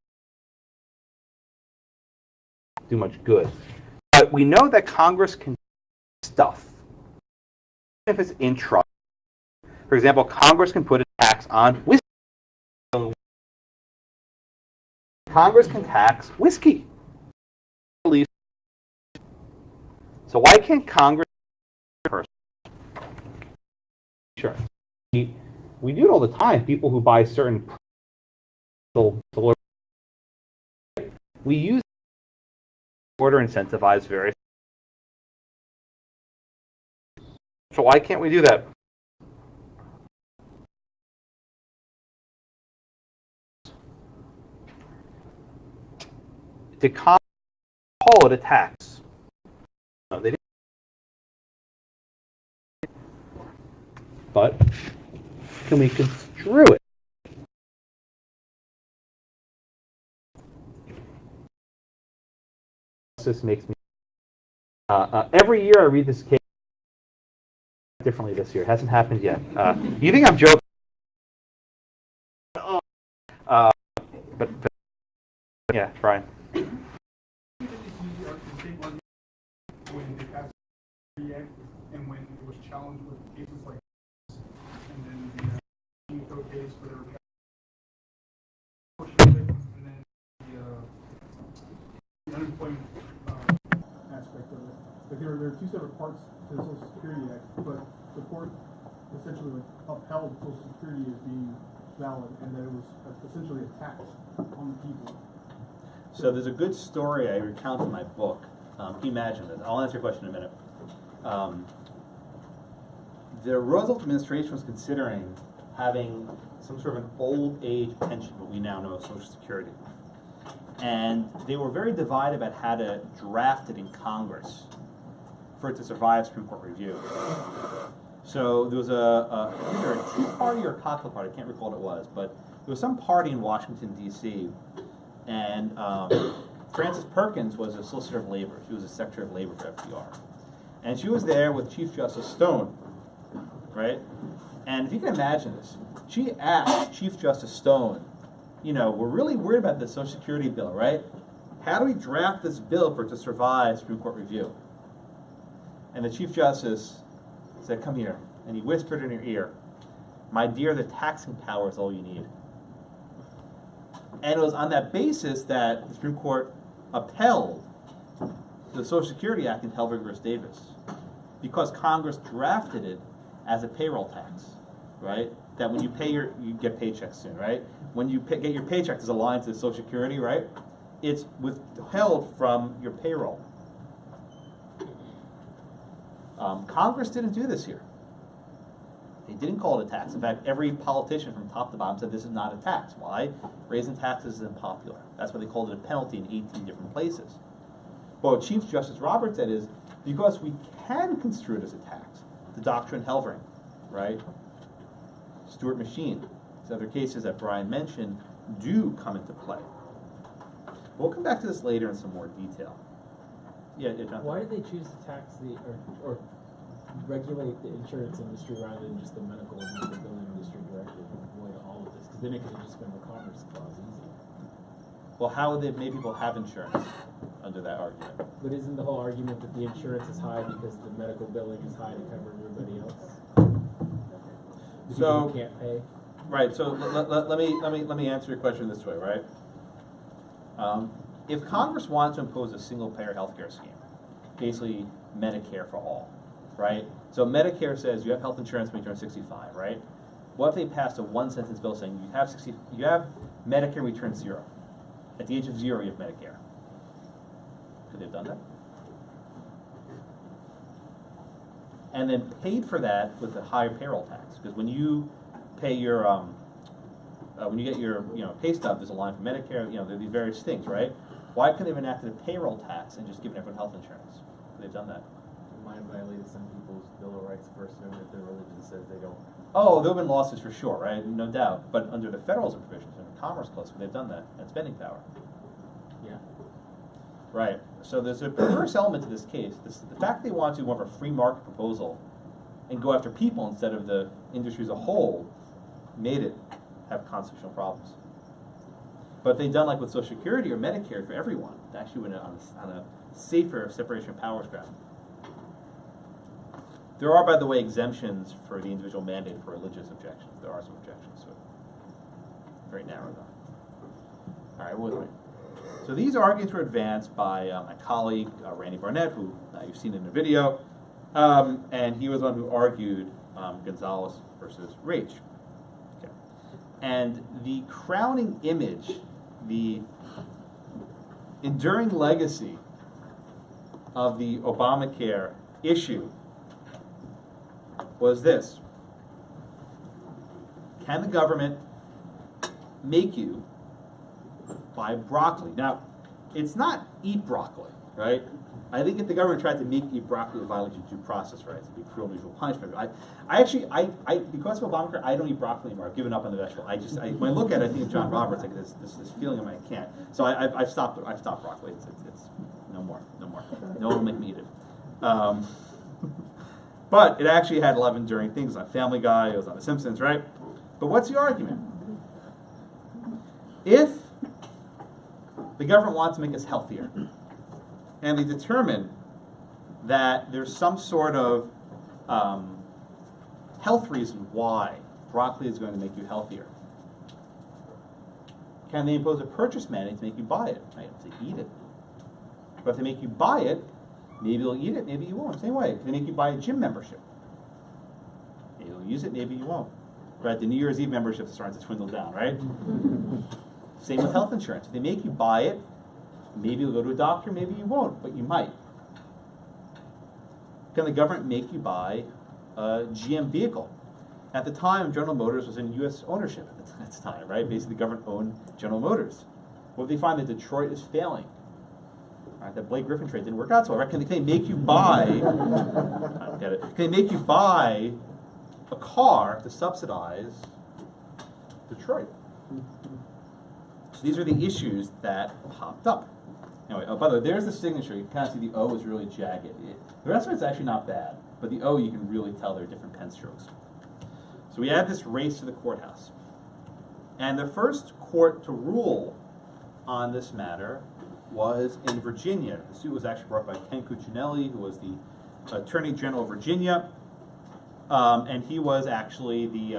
do much good, but we know that Congress can do stuff if it's in trust. For example, Congress can put a tax on whiskey. Congress can tax whiskey. So why can't Congress Sure. We do it all the time. People who buy certain we use order incentivize various. So why can't we do that? To call it a tax. No, they didn't. But can we construe it? This makes me. Every year I read this case differently this year. It hasn't happened yet. You think I'm joking? But yeah, Brian. When they passed the Act and when it was challenged with cases like this, and then the Eco case where they were portion of it, and then the unemployment aspect of it. Like there are two separate parts to the Social Security Act, but the court essentially upheld Social Security as being valid, and that it was essentially a tax on the people. So there's a good story I recount in my book. Can you imagine this? I'll answer your question in a minute. The Roosevelt administration was considering having some sort of an old age pension, what we now know as Social Security. And they were very divided about how to draft it in Congress for it to survive Supreme Court review. So there was either a Tea Party or a Cocktail Party, I can't recall what it was, but there was some party in Washington, D.C., and Frances Perkins was a solicitor of labor. She was a secretary of labor for FDR. And she was there with Chief Justice Stone, right? And if you can imagine this, she asked Chief Justice Stone, we're really worried about the Social Security bill, right? How do we draft this bill for it to survive Supreme Court review? And the Chief Justice said, come here. And he whispered in her ear, my dear, the taxing power is all you need. And it was on that basis that the Supreme Court upheld the Social Security Act in Helvig versus Davis, because Congress drafted it as a payroll tax, right? That when you pay you get paychecks soon, right? When you get your paycheck is aligned to Social Security, right? It's withheld from your payroll. Congress didn't do this here. They didn't call it a tax. In fact, every politician from top to bottom said this is not a tax. Why? Raising taxes is unpopular. That's why they called it a penalty in 18 different places. But what Chief Justice Roberts said is, because we can construe it as a tax, the doctrine Helvering, right? Stewart Machine, these other cases that Brian mentioned do come into play. We'll come back to this later in some more detail. Yeah, Jonathan. Why did they choose to tax or regulate the insurance industry rather than just the medical and disability industry directly and avoid all of this? Because then it could have just been the Commerce Clause easy. Well, how would they make people have insurance under that argument? But isn't the whole argument that the insurance is high because the medical billing is high to cover everybody else? The people who can't pay. Right. So let me answer your question this way, right? If Congress wanted to impose a single-payer healthcare scheme, basically Medicare for all, right? So Medicare says you have health insurance when you turn 65, right? What if they passed a one-sentence bill saying you have Medicare when you turn 0? At the age of 0, you have Medicare. Could they have done that? And then paid for that with a higher payroll tax, because when you pay your when you get your pay stub, there's a line for Medicare. There are these various things, right? Why couldn't they have enacted a payroll tax and just given everyone health insurance? They've done that. It might have violated some people's Bill of Rights first, if their religion says they don't. Oh, there have been lawsuits for sure, right? No doubt. But under the federalism provisions, under the Commerce Clause, they've done that. And spending power. Yeah. Right. So there's a perverse element to this case. The fact they want to do more of a free market proposal and go after people instead of the industry as a whole made it have constitutional problems. But if they'd done like with Social Security or Medicare for everyone, they actually went on a safer separation of powers ground. There are, by the way, exemptions for the individual mandate for religious objections. There are some objections to it. Very narrow, though. All right, with me. So these arguments were advanced by my colleague, Randy Barnett, who you've seen in the video, and he was the one who argued Gonzalez versus Raich. Okay. And the crowning image, the enduring legacy of the Obamacare issue was this: can the government make you buy broccoli? Now, it's not eat broccoli, right? I think if the government tried to make you eat broccoli, it would violate your due process rights. It would be cruel and unusual punishment. I actually, because of Obamacare, I don't eat broccoli anymore. I've given up on the vegetable. When I look at it, I think of John Roberts. I get this feeling of I can't. So I've stopped broccoli. It's no more. No one will make me eat it. But it actually had 11 enduring things. It was on Family Guy. It was on The Simpsons, right? But what's the argument? If the government wants to make us healthier, and they determine that there's some sort of health reason why broccoli is going to make you healthier, can they impose a purchase mandate to make you buy it? Right? To eat it. But if they make you buy it, maybe you'll eat it, maybe you won't. Same way, if they make you buy a gym membership, maybe you'll use it, maybe you won't. Right? The New Year's Eve memberships are starting to dwindle down, right? Same with health insurance. If they make you buy it, maybe you'll go to a doctor, maybe you won't, but you might. Can the government make you buy a GM vehicle? At the time, General Motors was in U.S. ownership at the time, right? Basically, the government owned General Motors. What if they find that Detroit is failing? Right, that Blake Griffin trade didn't work out so well, right? Can they make you buy, I don't get it. Can they make you buy a car to subsidize Detroit? So these are the issues that popped up. Anyway, oh, by the way, there's the signature. You can kind of see the O is really jagged. The rest of it's actually not bad, but the O you can really tell there are different pen strokes. So we had this race to the courthouse. And the first court to rule on this matter was in Virginia. The suit was actually brought by Ken Cuccinelli, who was the Attorney General of Virginia. And he was actually the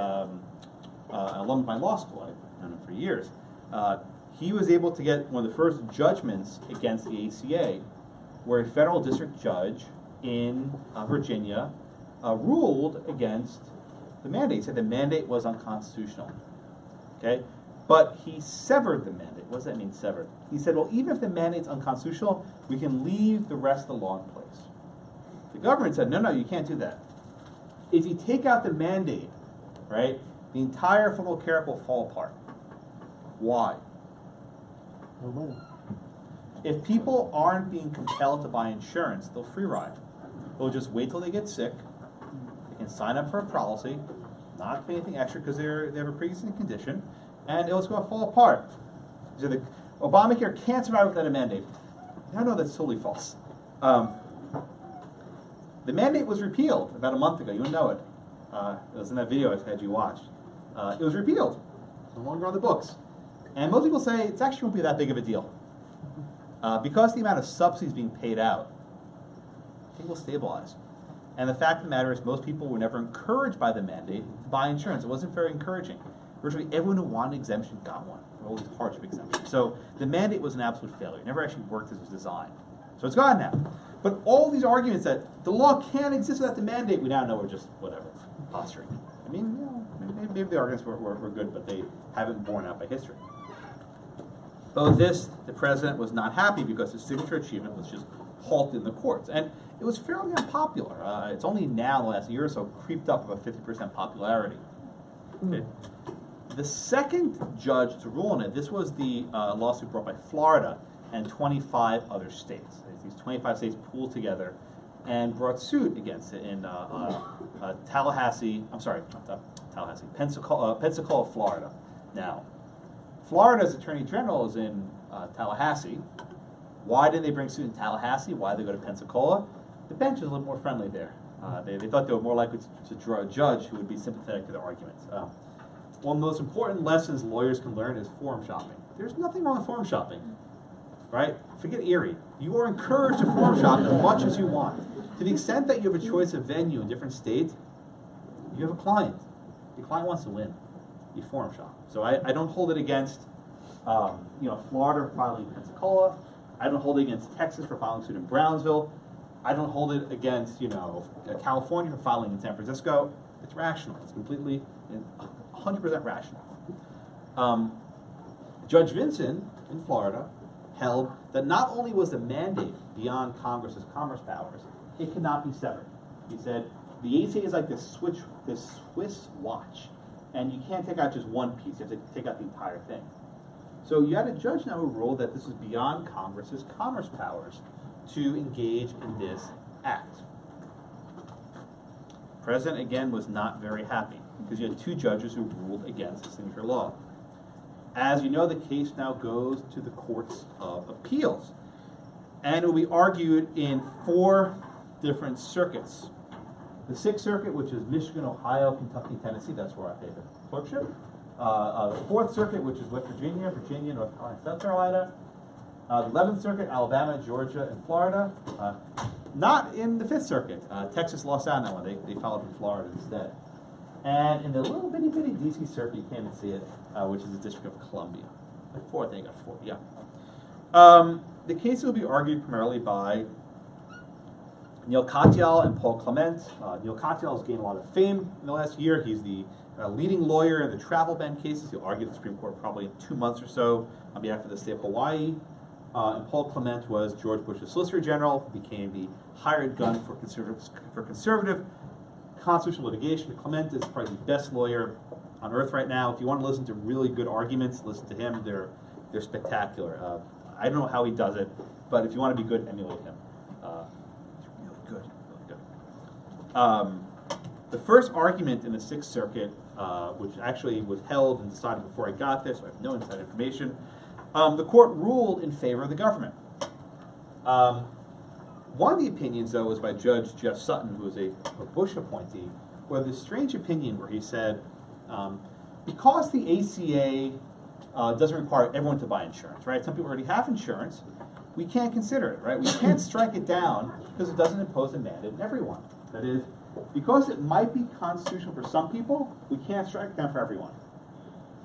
alum of my law school. I've known him for years. He was able to get one of the first judgments against the ACA, where a federal district judge in Virginia ruled against the mandate. He said the mandate was unconstitutional. Okay? But he severed the mandate. What does that mean, severed? He said, well, even if the mandate's unconstitutional, we can leave the rest of the law in place. The government said, no, you can't do that. If you take out the mandate, right, the entire Affordable Care Act will fall apart. Why? No money. If people aren't being compelled to buy insurance, they'll free ride. They'll just wait till they get sick. They can sign up for a policy, not pay anything extra because they have a pre-existing condition, and it's going to fall apart. So the Obamacare can't survive without a mandate. No, that's totally false. The mandate was repealed about a month ago. You wouldn't know it. It was in that video I had you watch. It was repealed. It's no longer on the books. And most people say it actually won't be that big of a deal. Because the amount of subsidies being paid out, I think will stabilize. And the fact of the matter is most people were never encouraged by the mandate to buy insurance. It wasn't very encouraging. Virtually everyone who wanted an exemption got one. There were all these hardship exemptions. So the mandate was an absolute failure. It never actually worked as it was designed. So it's gone now. But all these arguments that the law can't exist without the mandate, we now know are just whatever, posturing. I mean, maybe the arguments were good, but they haven't borne out by history. Both this, the president was not happy because his signature achievement was just halted in the courts. And it was fairly unpopular. It's only now, in the last year or so, creeped up about 50% popularity. Okay. The second judge to rule on it, this was the lawsuit brought by Florida and 25 other states. These 25 states pooled together and brought suit against it in Pensacola, Florida. Now, Florida's Attorney General is in Tallahassee. Why didn't they bring suit in Tallahassee? Why did they go to Pensacola? The bench is a little more friendly there. They thought they were more likely to draw a judge who would be sympathetic to their arguments. One of the most important lessons lawyers can learn is forum shopping. There's nothing wrong with forum shopping, right? Forget Erie. You are encouraged to forum shop as much as you want. To the extent that you have a choice of venue in different states, you have a client. Your client wants to win. You forum shop. So I don't hold it against Florida for filing in Pensacola. I don't hold it against Texas for filing suit in Brownsville. I don't hold it against California for filing in San Francisco. It's rational. It's completely 100% rational. Judge Vinson in Florida held that not only was the mandate beyond Congress's commerce powers, it cannot be severed. He said the ACA is like this Swiss watch, and you can't take out just one piece. You have to take out the entire thing. So you had a judge now who ruled that this was beyond Congress's commerce powers to engage in this act. The president, again, was not very happy because you had two judges who ruled against the signature law. As you know, the case now goes to the courts of appeals, and it will be argued in 4 different circuits. The 6th Circuit, which is Michigan, Ohio, Kentucky, Tennessee, that's where I pay the clerkship. The 4th Circuit, which is West Virginia, North Carolina, South Carolina. The 11th Circuit, Alabama, Georgia, and Florida. Not in the 5th Circuit. Texas lost out on that one. They followed from Florida instead. And in the little bitty DC Circuit, you can't even see it, which is the District of Columbia. Like 4, I think, or 4, yeah. The case will be argued primarily by Neil Katyal and Paul Clement. Neil Katyal has gained a lot of fame in the last year. He's the leading lawyer in the travel ban cases. He'll argue at the Supreme Court probably in 2 months or so on behalf of the state of Hawaii. And Paul Clement was George Bush's Solicitor General, became the hired gun for conservative constitutional litigation. Clement is probably the best lawyer on earth right now. If you want to listen to really good arguments, listen to him. They're spectacular. I don't know how he does it, but if you want to be good, emulate him. He's really good. The first argument in the 6th Circuit, which actually was held and decided before I got there, so I have no inside information, the court ruled in favor of the government. One of the opinions, though, was by Judge Jeff Sutton, who was a Bush appointee, where this strange opinion where he said, because the ACA doesn't require everyone to buy insurance, right? Some people already have insurance. We can't consider it, right? We can't strike it down because it doesn't impose a mandate on everyone. That is, because it might be constitutional for some people, we can't strike it down for everyone.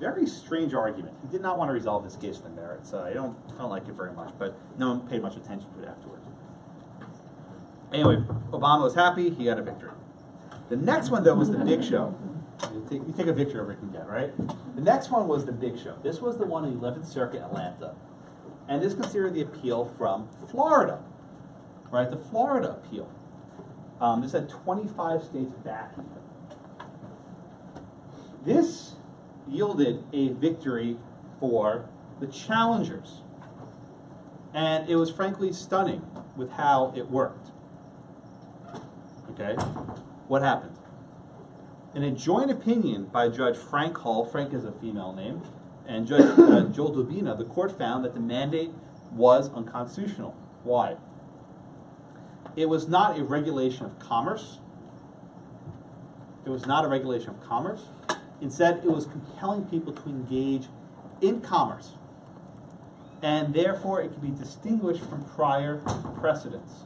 Very strange argument. He did not want to resolve this case in the merits. I don't like it very much, but no one paid much attention to it afterwards. Anyway, Obama was happy. He got a victory. The next one, though, was the big show. You take a victory over it can get, right? The next one was the big show. This was the one in the 11th Circuit, Atlanta. And this considered the appeal from Florida, right? The Florida appeal. This had 25 states backing it. This yielded a victory for the challengers. And it was frankly stunning with how it worked. Okay? What happened? In a joint opinion by Judge Frank Hull, Frank is a female name, and Judge Joel Dubina, the court found that the mandate was unconstitutional. Why? It was not a regulation of commerce. It was not a regulation of commerce. Instead, it was compelling people to engage in commerce. And therefore, it could be distinguished from prior precedents.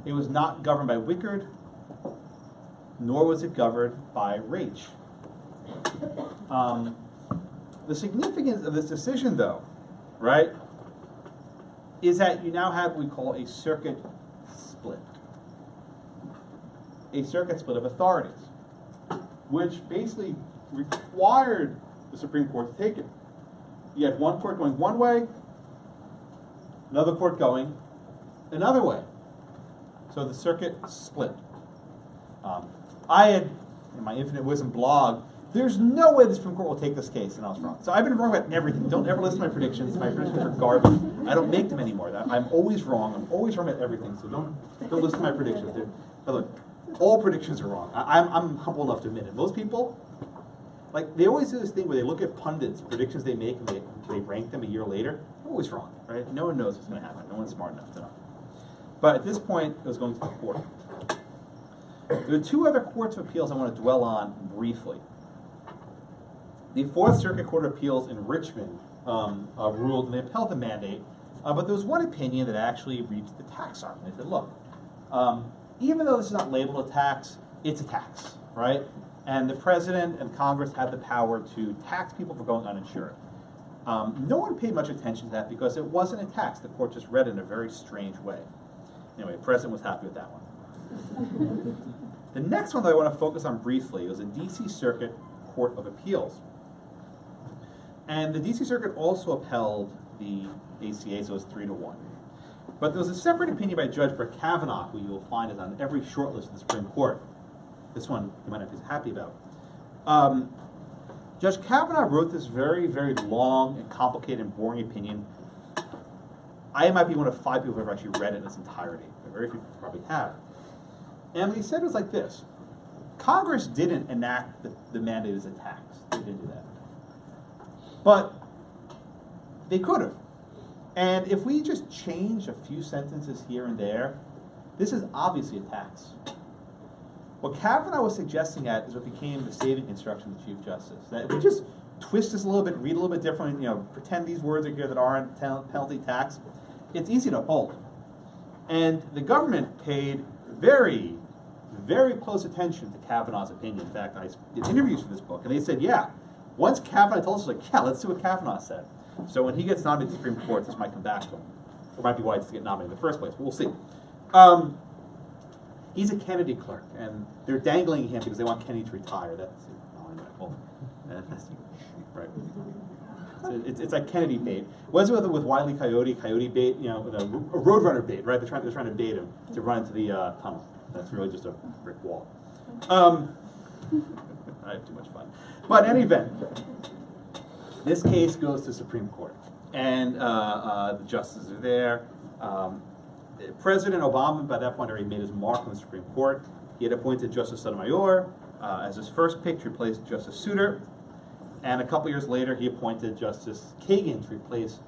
It was not governed by Wickard, nor was it governed by Raich. The significance of this decision, though, right, is that you now have what we call a circuit split. A circuit split of authorities, which basically required the Supreme Court to take it. You had one court going one way, another court going another way. So the circuit split. I had, in my Infinite Wisdom blog, there's no way the Supreme Court will take this case, and I was wrong. So I've been wrong about everything. Don't ever listen to my predictions. My predictions are garbage. I don't make them anymore. I'm always wrong. I'm always wrong about everything. So don't listen to my predictions. But look, all predictions are wrong. I'm humble enough to admit it. Most people, like, they always do this thing where they look at pundits, predictions they make, and they rank them a year later. They're always wrong, right? No one knows what's going to happen. No one's smart enough to know. But at this point, it was going to the court. There are two other courts of appeals I want to dwell on briefly. The Fourth Circuit Court of Appeals in Richmond ruled, and they upheld the mandate, but there was one opinion that actually reached the tax arm. They said, look, even though this is not labeled a tax, it's a tax, right? And the President and Congress have the power to tax people for going uninsured. No one paid much attention to that because it wasn't a tax. The court just read it in a very strange way. Anyway, the President was happy with that one. The next one that I want to focus on briefly was the D.C. Circuit Court of Appeals. And the D.C. Circuit also upheld the ACA, so it was 3-1. But there was a separate opinion by Judge Brett Kavanaugh, who you will find is on every shortlist of the Supreme Court. This one you might not be happy about. Judge Kavanaugh wrote this very, very long and complicated and boring opinion. I might be one of 5 people who have actually read it in its entirety. Very few people probably have. And what he said was like this. Congress didn't enact the mandate as a tax. They didn't do that. But they could have. And if we just change a few sentences here and there, this is obviously a tax. What Kavanaugh was suggesting at is what became the saving instruction of the Chief Justice. That if we just twist this a little bit, read a little bit differently, pretend these words are here that aren't penalty tax, it's easy to uphold. And the government paid very, very close attention to Kavanaugh's opinion. In fact, I did interviews for this book, and they said, yeah, once Kavanaugh told us, like, yeah, let's do what Kavanaugh said. So when he gets nominated to the Supreme Court, this might come back to him. Or might be why he doesn't get nominated in the first place, but we'll see. He's a Kennedy clerk, and they're dangling him because they want Kennedy to retire. That's right. It's like Kennedy bait. Was it with Wile E. Coyote bait? A Roadrunner bait, right? They're trying to bait him to run into the tunnel. That's really just a brick wall. I have too much fun. But in any event, this case goes to Supreme Court, and the justices are there. President Obama, by that point, already made his mark on the Supreme Court. He had appointed Justice Sotomayor as his first pick to replace Justice Souter. And a couple years later, he appointed Justice Kagan to replace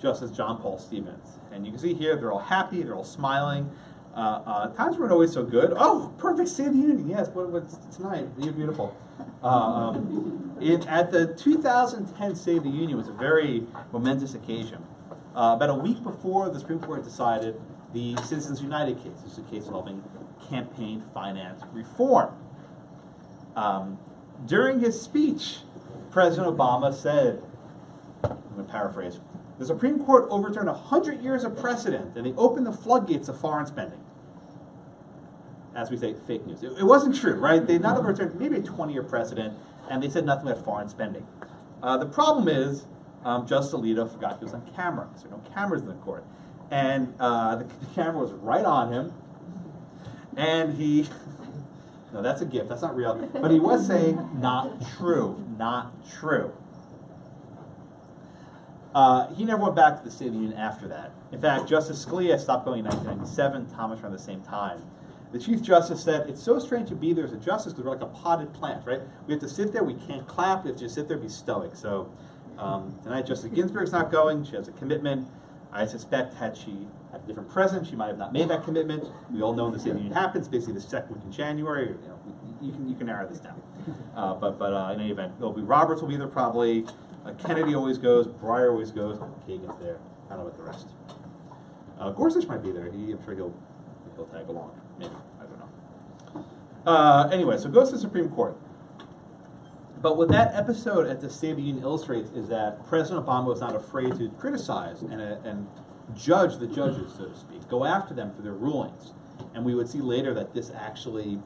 Justice John Paul Stevens. And you can see here, they're all happy, they're all smiling. Times weren't always so good. Oh, perfect State of the Union. Yes, what's tonight? You're beautiful. At the 2010 State of the Union was a very momentous occasion. About a week before the Supreme Court decided the Citizens United case. This is a case involving campaign finance reform. During his speech, President Obama said, I'm going to paraphrase, the Supreme Court overturned 100 years of precedent, and they opened the floodgates of foreign spending. As we say, fake news. It wasn't true, right? They not overturned maybe a 20-year precedent, and they said nothing about foreign spending. The problem is, Justice Alito forgot he was on camera. So there are no cameras in the court. And the camera was right on him, and he, no, that's a gift, that's not real, but he was saying, not true, not true. He never went back to the State of the Union after that. In fact, Justice Scalia stopped going in 1997, Thomas around the same time. The Chief Justice said, it's so strange to be there as a justice because we're like a potted plant, right? We have to sit there, we can't clap, we have to just sit there and be stoic. So tonight Justice Ginsburg's not going, she has a commitment. I suspect had she had a different president, she might have not made that commitment. We all know when the State of the Union happens, basically the second week in January. You know, you can narrow this down. But in any event, it'll be Roberts will be there probably. Kennedy always goes, Breyer always goes, Kagan's there. I don't know about the rest. Gorsuch might be there. I'm sure he'll tag along. Maybe. I don't know. Anyway, so it goes to the Supreme Court. But what that episode at the State of the Union illustrates is that President Obama was not afraid to criticize and judge the judges, so to speak, go after them for their rulings. And we would see later that this actually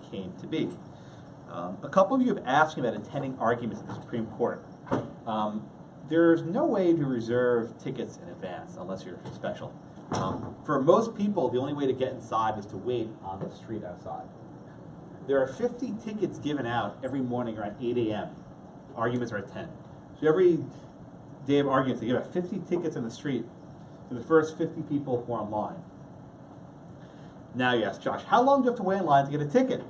came to be. A couple of you have asked me about attending arguments at the Supreme Court. There's no way to reserve tickets in advance unless you're special. For most people, the only way to get inside is to wait on the street outside. There are 50 tickets given out every morning around 8 a.m. Arguments are at 10. So every day of arguments, they give out 50 tickets in the street to the first 50 people who are online. Now you ask, Josh, how long do you have to wait in line to get a ticket?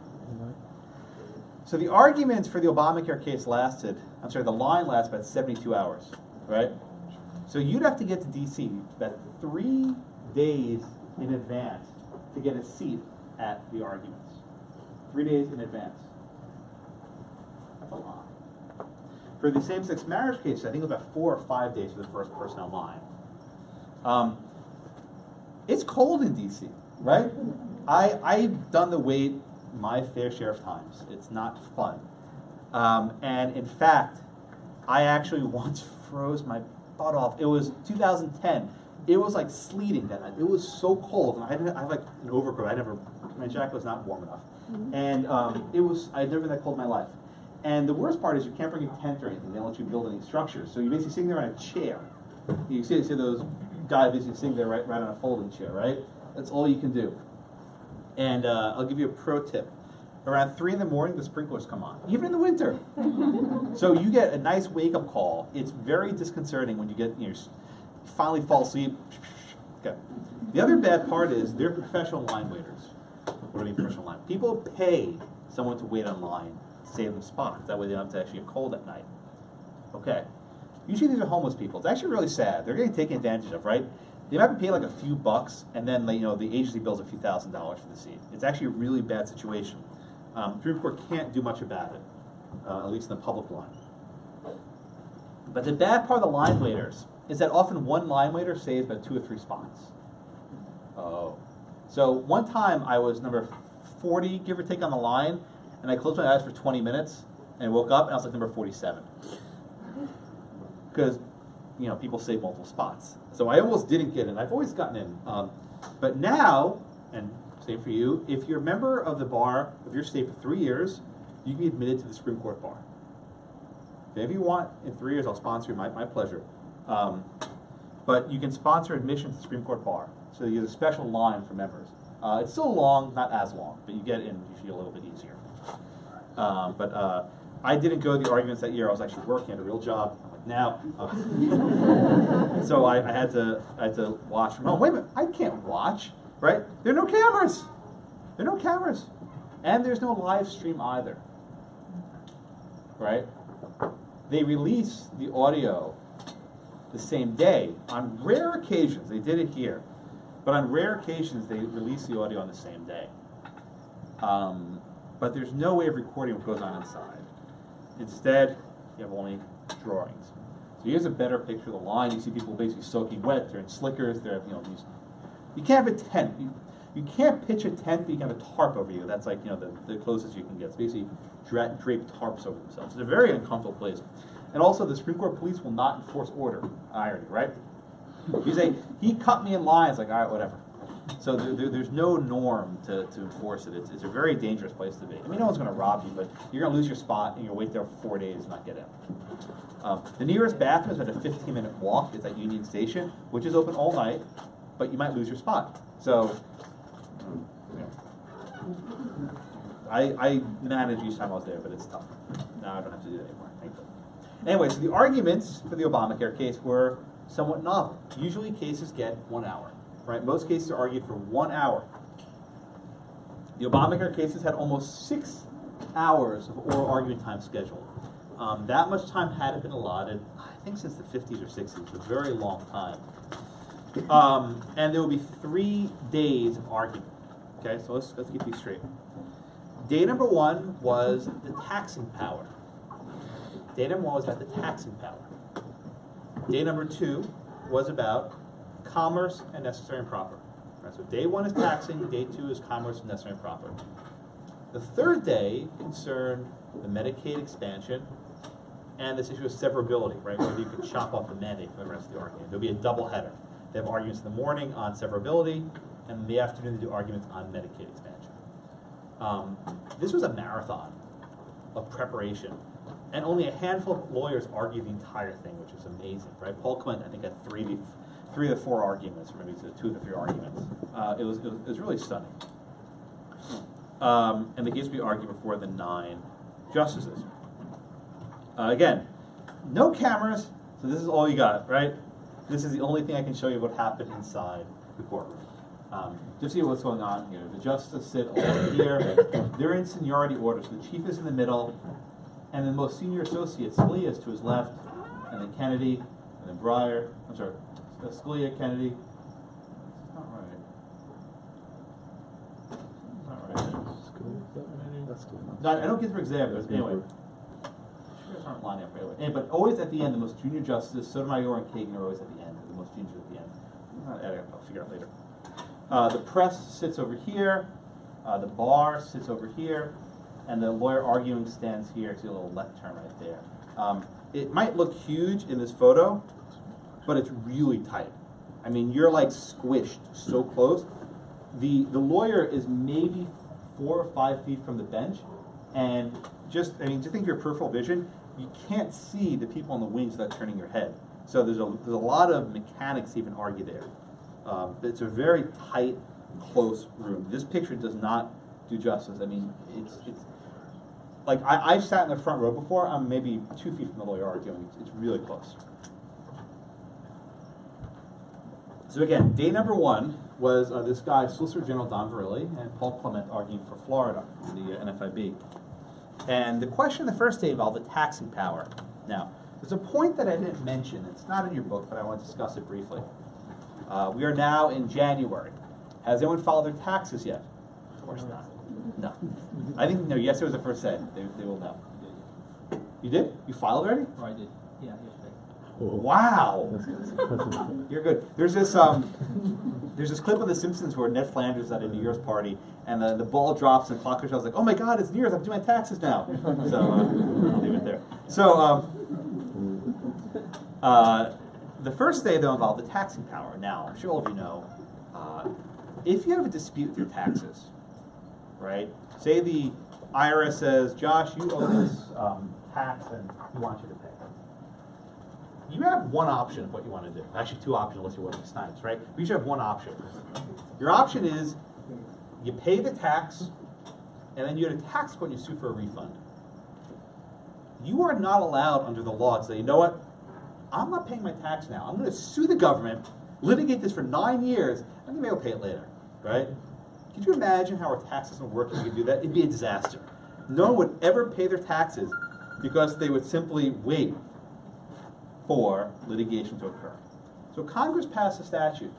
So the arguments for the Obamacare case the line lasted about 72 hours, right? So you'd have to get to D.C. about 3 days in advance to get a seat at the arguments. 3 days in advance. That's a lot. For the same-sex marriage case, I think it was about 4 or 5 days for the first person online. It's cold in D.C., right? I've done the wait my fair share of times. It's not fun. And in fact, I actually once froze my butt off. It was 2010. It was like sleeting that night. It was so cold, and I have like an overcoat. My jacket was not warm enough. And I'd never been that cold in my life. And the worst part is you can't bring a tent or anything. They don't let you build any structures. So you're basically sitting there on a chair. You see those guys basically sitting there right on a folding chair, right? That's all you can do. And I'll give you a pro tip. Around 3 in the morning, the sprinklers come on, even in the winter. So you get a nice wake-up call. It's very disconcerting when you finally fall asleep. Okay. The other bad part is they're professional line waiters. What do I mean professional line? People pay someone to wait online to save them spots. That way they don't have to actually get cold at night. Okay. Usually these are homeless people. It's actually really sad. They're getting taken advantage of, right? They might be paid like a few bucks, and then the agency bills a few $1,000s for the seat. It's actually a really bad situation. The Supreme Court can't do much about it, at least in the public line. But the bad part of the line waiters is that often one line waiter saves about 2 or 3 spots. Oh. So one time I was number 40, give or take, on the line, and I closed my eyes for 20 minutes, and I woke up, and I was like number 47. Because, people save multiple spots. So I almost didn't get in. I've always gotten in. But now, and same for you, if you're a member of the bar of your state for 3 years, you can be admitted to the Supreme Court bar. Okay, if you want, in 3 years, I'll sponsor you, my pleasure. But you can sponsor admission to the Supreme Court bar. So there's a special line for members. It's still long, not as long, but you get in usually a little bit easier. But I didn't go to the arguments that year. I was actually working at a real job. Now, so I had to watch from home. Wait a minute, I can't watch, right? There are no cameras. There are no cameras, and there's no live stream either, right? They release the audio the same day. On rare occasions, they did it here. But on rare occasions, they release the audio on the same day. But there's no way of recording what goes on inside. Instead, you have only drawings. So here's a better picture of the line. You see people basically soaking wet. They're in slickers. They're, these. You can't have a tent. You can't pitch a tent, but you can have a tarp over you. That's like, the closest you can get. It's basically drape tarps over themselves. It's a very uncomfortable place. And also, the Supreme Court police will not enforce order. Irony, right? You say, he cut me in line. It's like, all right, whatever. So there's no norm to enforce it. It's a very dangerous place to be. I mean, no one's going to rob you, but you're going to lose your spot, and you'll wait there for 4 days and not get in. The nearest bathroom is at a 15-minute walk. It's at Union Station, which is open all night, but you might lose your spot. So, I managed each time I was there, but it's tough. Now I don't have to do that anymore, thankfully. Anyway, so the arguments for the Obamacare case were somewhat novel. Usually cases get 1 hour. Right? Most cases are argued for 1 hour. The Obamacare cases had almost 6 hours of oral argument time scheduled. That much time hadn't been allotted, I think, since the 50s or 60s. It's a very long time. And there will be 3 days of argument. Okay, so let's get these straight. Day number 1 was the taxing power. Day number 1 was about the taxing power. Day number 2 was about commerce and necessary and proper. Right, so day 1 is taxing, day 2 is commerce and necessary and proper. The third day concerned the Medicaid expansion and this issue of severability, right, whether you could chop off the mandate for the rest of the argument. There'll be a double header. They have arguments in the morning on severability, and in the afternoon they do arguments on Medicaid expansion. This was a marathon of preparation, and only a handful of lawyers argued the entire thing, which is amazing, right? Paul Clement, I think, had 3 of the 4 arguments, or maybe 2 of the 3 arguments. It was really stunning. And the case will be argued before the 9 justices. Again, no cameras, so this is all you got, right? This is the only thing I can show you what happened inside the courtroom. Just see what's going on here. The justices sit over here. They're in seniority order, so the chief is in the middle, and the most senior associate, Sebelius, to his left, and then Kennedy, and then Breyer. I'm sorry. Scalia, Kennedy. It's not right. It's not right. That's good. No, I don't get for examples. Anyway, you guys aren't lining up anyway. But always at the end, the most junior justices, Sotomayor and Kagan, are always at the end. The most junior at the end. I'll figure out later. The press sits over here. The bar sits over here, and the lawyer arguing stands here. See a little left turn right there. It might look huge in this photo, but it's really tight. I mean, you're like squished so close. The lawyer is maybe 4 or 5 feet from the bench, and just think of your peripheral vision. You can't see the people on the wings without turning your head. So there's a lot of mechanics to even argue there. It's a very tight, close room. This picture does not do justice. I mean, it's like I've sat in the front row before. I'm maybe 2 feet from the lawyer arguing. It's really close. So again, day number 1 was this guy, Solicitor General Don Verrilli, and Paul Clement arguing for Florida, the NFIB. And the question the first day involved the taxing power. Now, there's a point that I didn't mention. It's not in your book, but I want to discuss it briefly. We are now in January. Has anyone filed their taxes yet? Of course not. No. I think, no, yesterday was the first day. They will know. You did? You filed already? Oh, I did. Yeah, yesterday. Wow. You're good. There's this clip of The Simpsons where Ned Flanders is at a New Year's party, and the ball drops and Clocker Shell's like, oh my God, it's New Year's, I have to do my taxes now. So I'll leave it there. So the first day, though, involved the taxing power. Now, I'm sure all of you know, if you have a dispute with your taxes, right? Say the IRS says, Josh, you owe this tax and we want you to pay. You have one option of what you want to do. Actually, 2 options unless you're working Snipes, right? But you should have one option. Your option is you pay the tax, and then you go to tax court and you sue for a refund. You are not allowed under the law to say, you know what? I'm not paying my tax now. I'm going to sue the government, litigate this for 9 years, and maybe I'll pay it later, right? Could you imagine how our tax system worked if we could do that? It'd be a disaster. No one would ever pay their taxes because they would simply wait for litigation to occur. So Congress passed a statute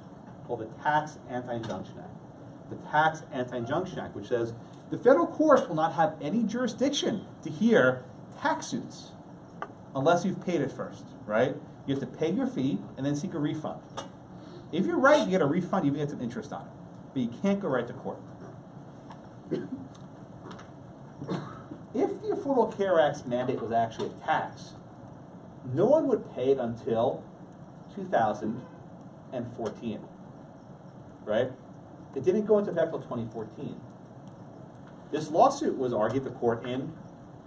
called the Tax Anti-Injunction Act. The Tax Anti-Injunction Act, which says the federal courts will not have any jurisdiction to hear tax suits unless you've paid it first, right? You have to pay your fee and then seek a refund. If you're right, you get a refund, you even get some interest on it. But you can't go right to court. If the Affordable Care Act's mandate was actually a tax, no one would pay it until 2014, right? It didn't go into effect until 2014. This lawsuit was argued at the court in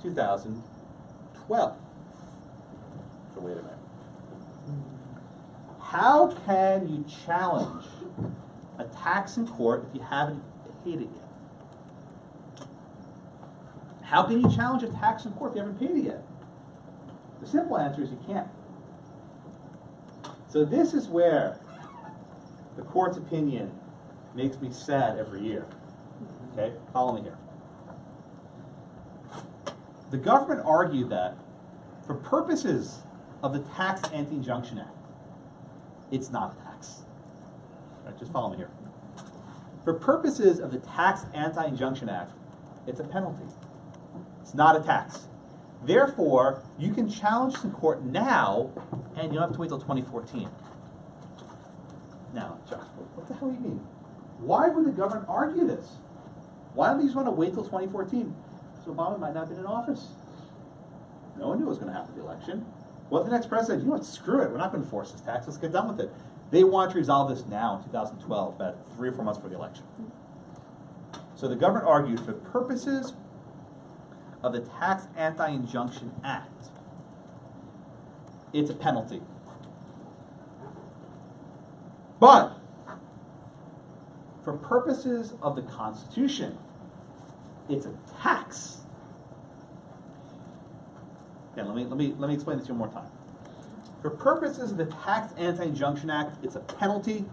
2012. So wait a minute. How can you challenge a tax in court if you haven't paid it yet? How can you challenge a tax in court if you haven't paid it yet? The simple answer is you can't. So this is where the court's opinion makes me sad every year. Okay, follow me here. The government argued that for purposes of the Tax Anti-Injunction Act, it's not a tax. Right, just follow me here. For purposes of the Tax Anti-Injunction Act, it's a penalty. It's not a tax. Therefore, you can challenge the court now, and you don't have to wait till 2014. Now, Josh, what the hell do you mean? Why would the government argue this? Why don't they just want to wait till 2014? Because Obama might not have been in office. No one knew what was going to happen with the election. What if the next president said, you know what, screw it, we're not going to enforce this tax, let's get done with it. They want to resolve this now in 2012, about 3 or 4 months before the election. So the government argued for purposes of the Tax Anti-Injunction Act, it's a penalty. But for purposes of the Constitution, it's a tax. Again, let me explain this to you one more time. For purposes of the Tax Anti-Injunction Act, it's a penalty.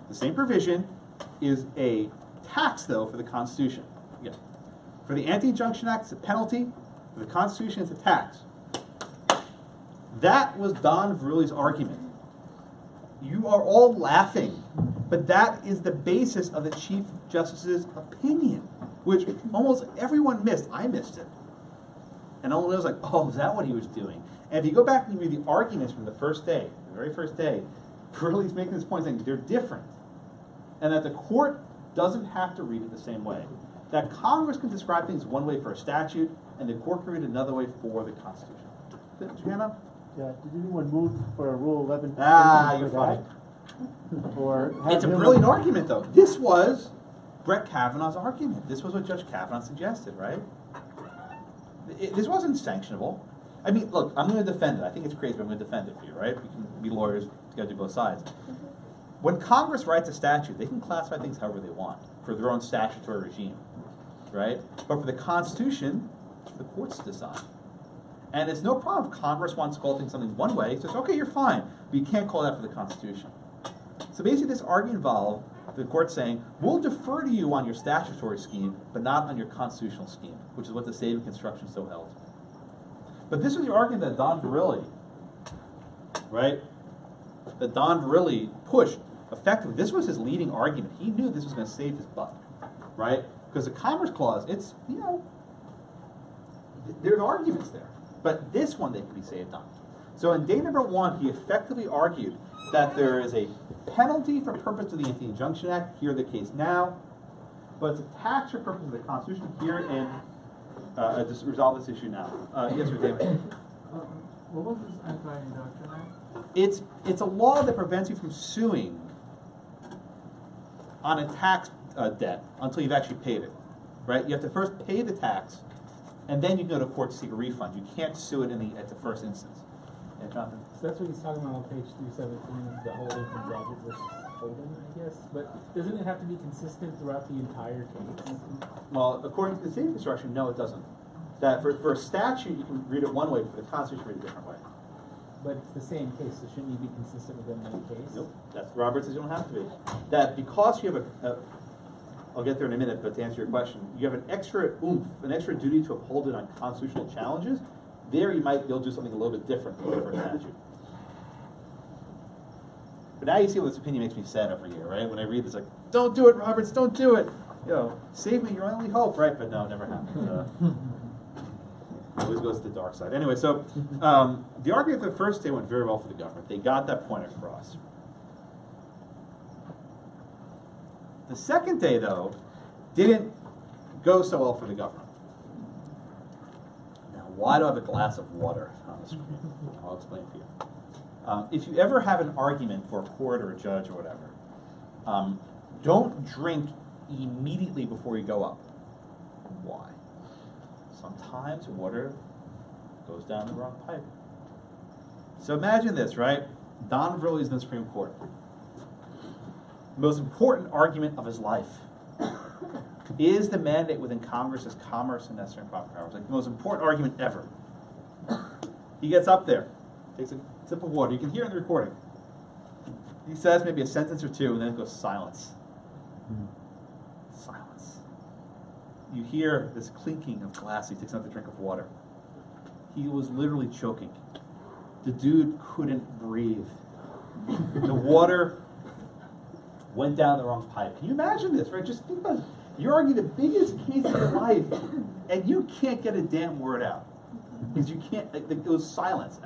The same provision is a tax, though, for the Constitution. Again, for the Anti-Injunction Act, it's a penalty. For the Constitution, it's a tax. That was Don Verrilli's argument. You are all laughing, but that is the basis of the Chief Justice's opinion, which almost everyone missed. I missed it. And all was like, oh, is that what he was doing? And if you go back and read the arguments from the first day, the very first day, Verrilli's making this point saying they're different. And that the court doesn't have to read it the same way. That Congress can describe things one way for a statute, and the court can read it another way for the Constitution. Joanna? Yeah, did anyone move for a Rule 11? You're funny. Or It's a brilliant argument, though. This was Brett Kavanaugh's argument. This was what Judge Kavanaugh suggested, right? This wasn't sanctionable. I mean, look, I'm going to defend it. I think it's crazy, but I'm going to defend it for you, right? We can be lawyers, we got to do both sides. When Congress writes a statute, they can classify things however they want for their own statutory regime, right? But for the Constitution, the courts decide. And it's no problem if Congress wants to call things something one way. It says, okay, you're fine, but you can't call that for the Constitution. So basically this argument involved the court saying, we'll defer to you on your statutory scheme, but not on your constitutional scheme, which is what the saving construction so held. But this was the argument that Don Verrilli, right, that Don Verrilli pushed effectively. This was his leading argument. He knew this was going to save his butt, right? Because the Commerce Clause, it's, you know, there's arguments there. But this one they can be saved on. So in day number 1, he effectively argued that there is a penalty for purpose of the Anti-Injunction Act, here the case now, but it's a tax for purpose of the Constitution, here and just resolve this issue now. Yes, sir, David. What was this Anti-Injunction Act? It's a law that prevents you from suing on a tax debt until you've actually paid it, right? You have to first pay the tax, and then you can go to court to seek a refund. You can't sue it at the first instance. Yeah, Jonathan? So that's what he's talking about on page 317, the holding from Robert versus Holden, I guess. But doesn't it have to be consistent throughout the entire case? Well, according to the saving construction, no, it doesn't. That for a statute, you can read it one way, but for the Constitution, read it a different way. But it's the same case, so shouldn't you be consistent within the case? Nope. That's Robert says you don't have to be. That because you have I'll get there in a minute, but to answer your question, you have an extra oomph, an extra duty to uphold it on constitutional challenges. There you might be able to do something a little bit different than the first statute. But now you see what this opinion makes me sad every year, right? When I read this, like, don't do it, Roberts, don't do it. You know, save me, your only hope, right? But no, it never happened. Always goes to the dark side. Anyway, so the argument for the first day went very well for the government. They got that point across. The second day, though, didn't go so well for the government. Now, why do I have a glass of water on the screen? I'll explain to you. If you ever have an argument for a court or a judge or whatever, don't drink immediately before you go up. Why? Sometimes water goes down the wrong pipe. So imagine this, right? Don Verley's in the Supreme Court. The most important argument of his life is the mandate within Congress as commerce and necessary and proper powers. Like the most important argument ever. He gets up there, takes a sip of water. You can hear it in the recording. He says maybe a sentence or two, and then it goes silence. Silence. You hear this clinking of glass. He takes another drink of water. He was literally choking. The dude couldn't breathe. The water went down the wrong pipe. Can you imagine this, right? Just think about it. You're arguing the biggest case of your life, and you can't get a damn word out. Because you can't, it was silence.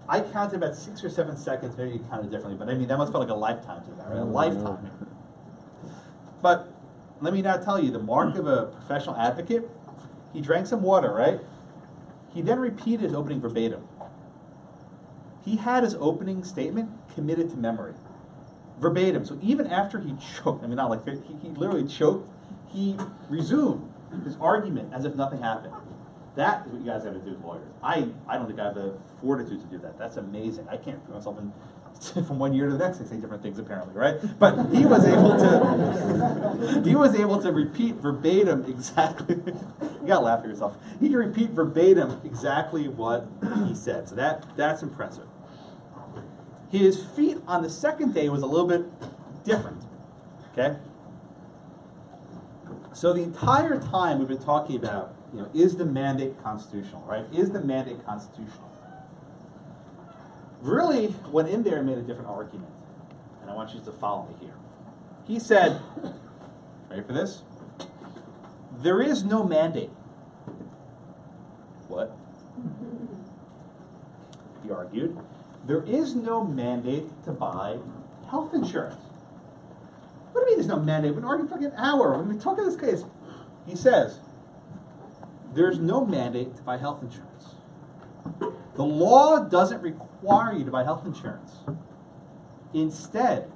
I counted about 6 or 7 seconds, maybe you counted differently, but I mean, that must feel like a lifetime to that, right? A lifetime. But let me now tell you, the mark of a professional advocate, he drank some water, right? He then repeated his opening verbatim. He had his opening statement committed to memory. Verbatim. So even after he choked, I mean, not like he literally choked, he resumed his argument as if nothing happened. That is what you guys have to do as lawyers. I don't think I have the fortitude to do that. That's amazing. I can't put myself in from one year to the next and say different things apparently, right? But he was able to repeat verbatim exactly. You gotta laugh at yourself. He can repeat verbatim exactly what he said. So that's impressive. His feat on the second day was a little bit different. Okay? So the entire time we've been talking about, is the mandate constitutional, right? Is the mandate constitutional? Really went in there and made a different argument. And I want you to follow me here. He said, ready for this? There is no mandate. What? He argued, there is no mandate to buy health insurance. What do you mean there's no mandate? We've been arguing for like an hour. When we talk in this case, he says, there's no mandate to buy health insurance. The law doesn't require you to buy health insurance. Instead,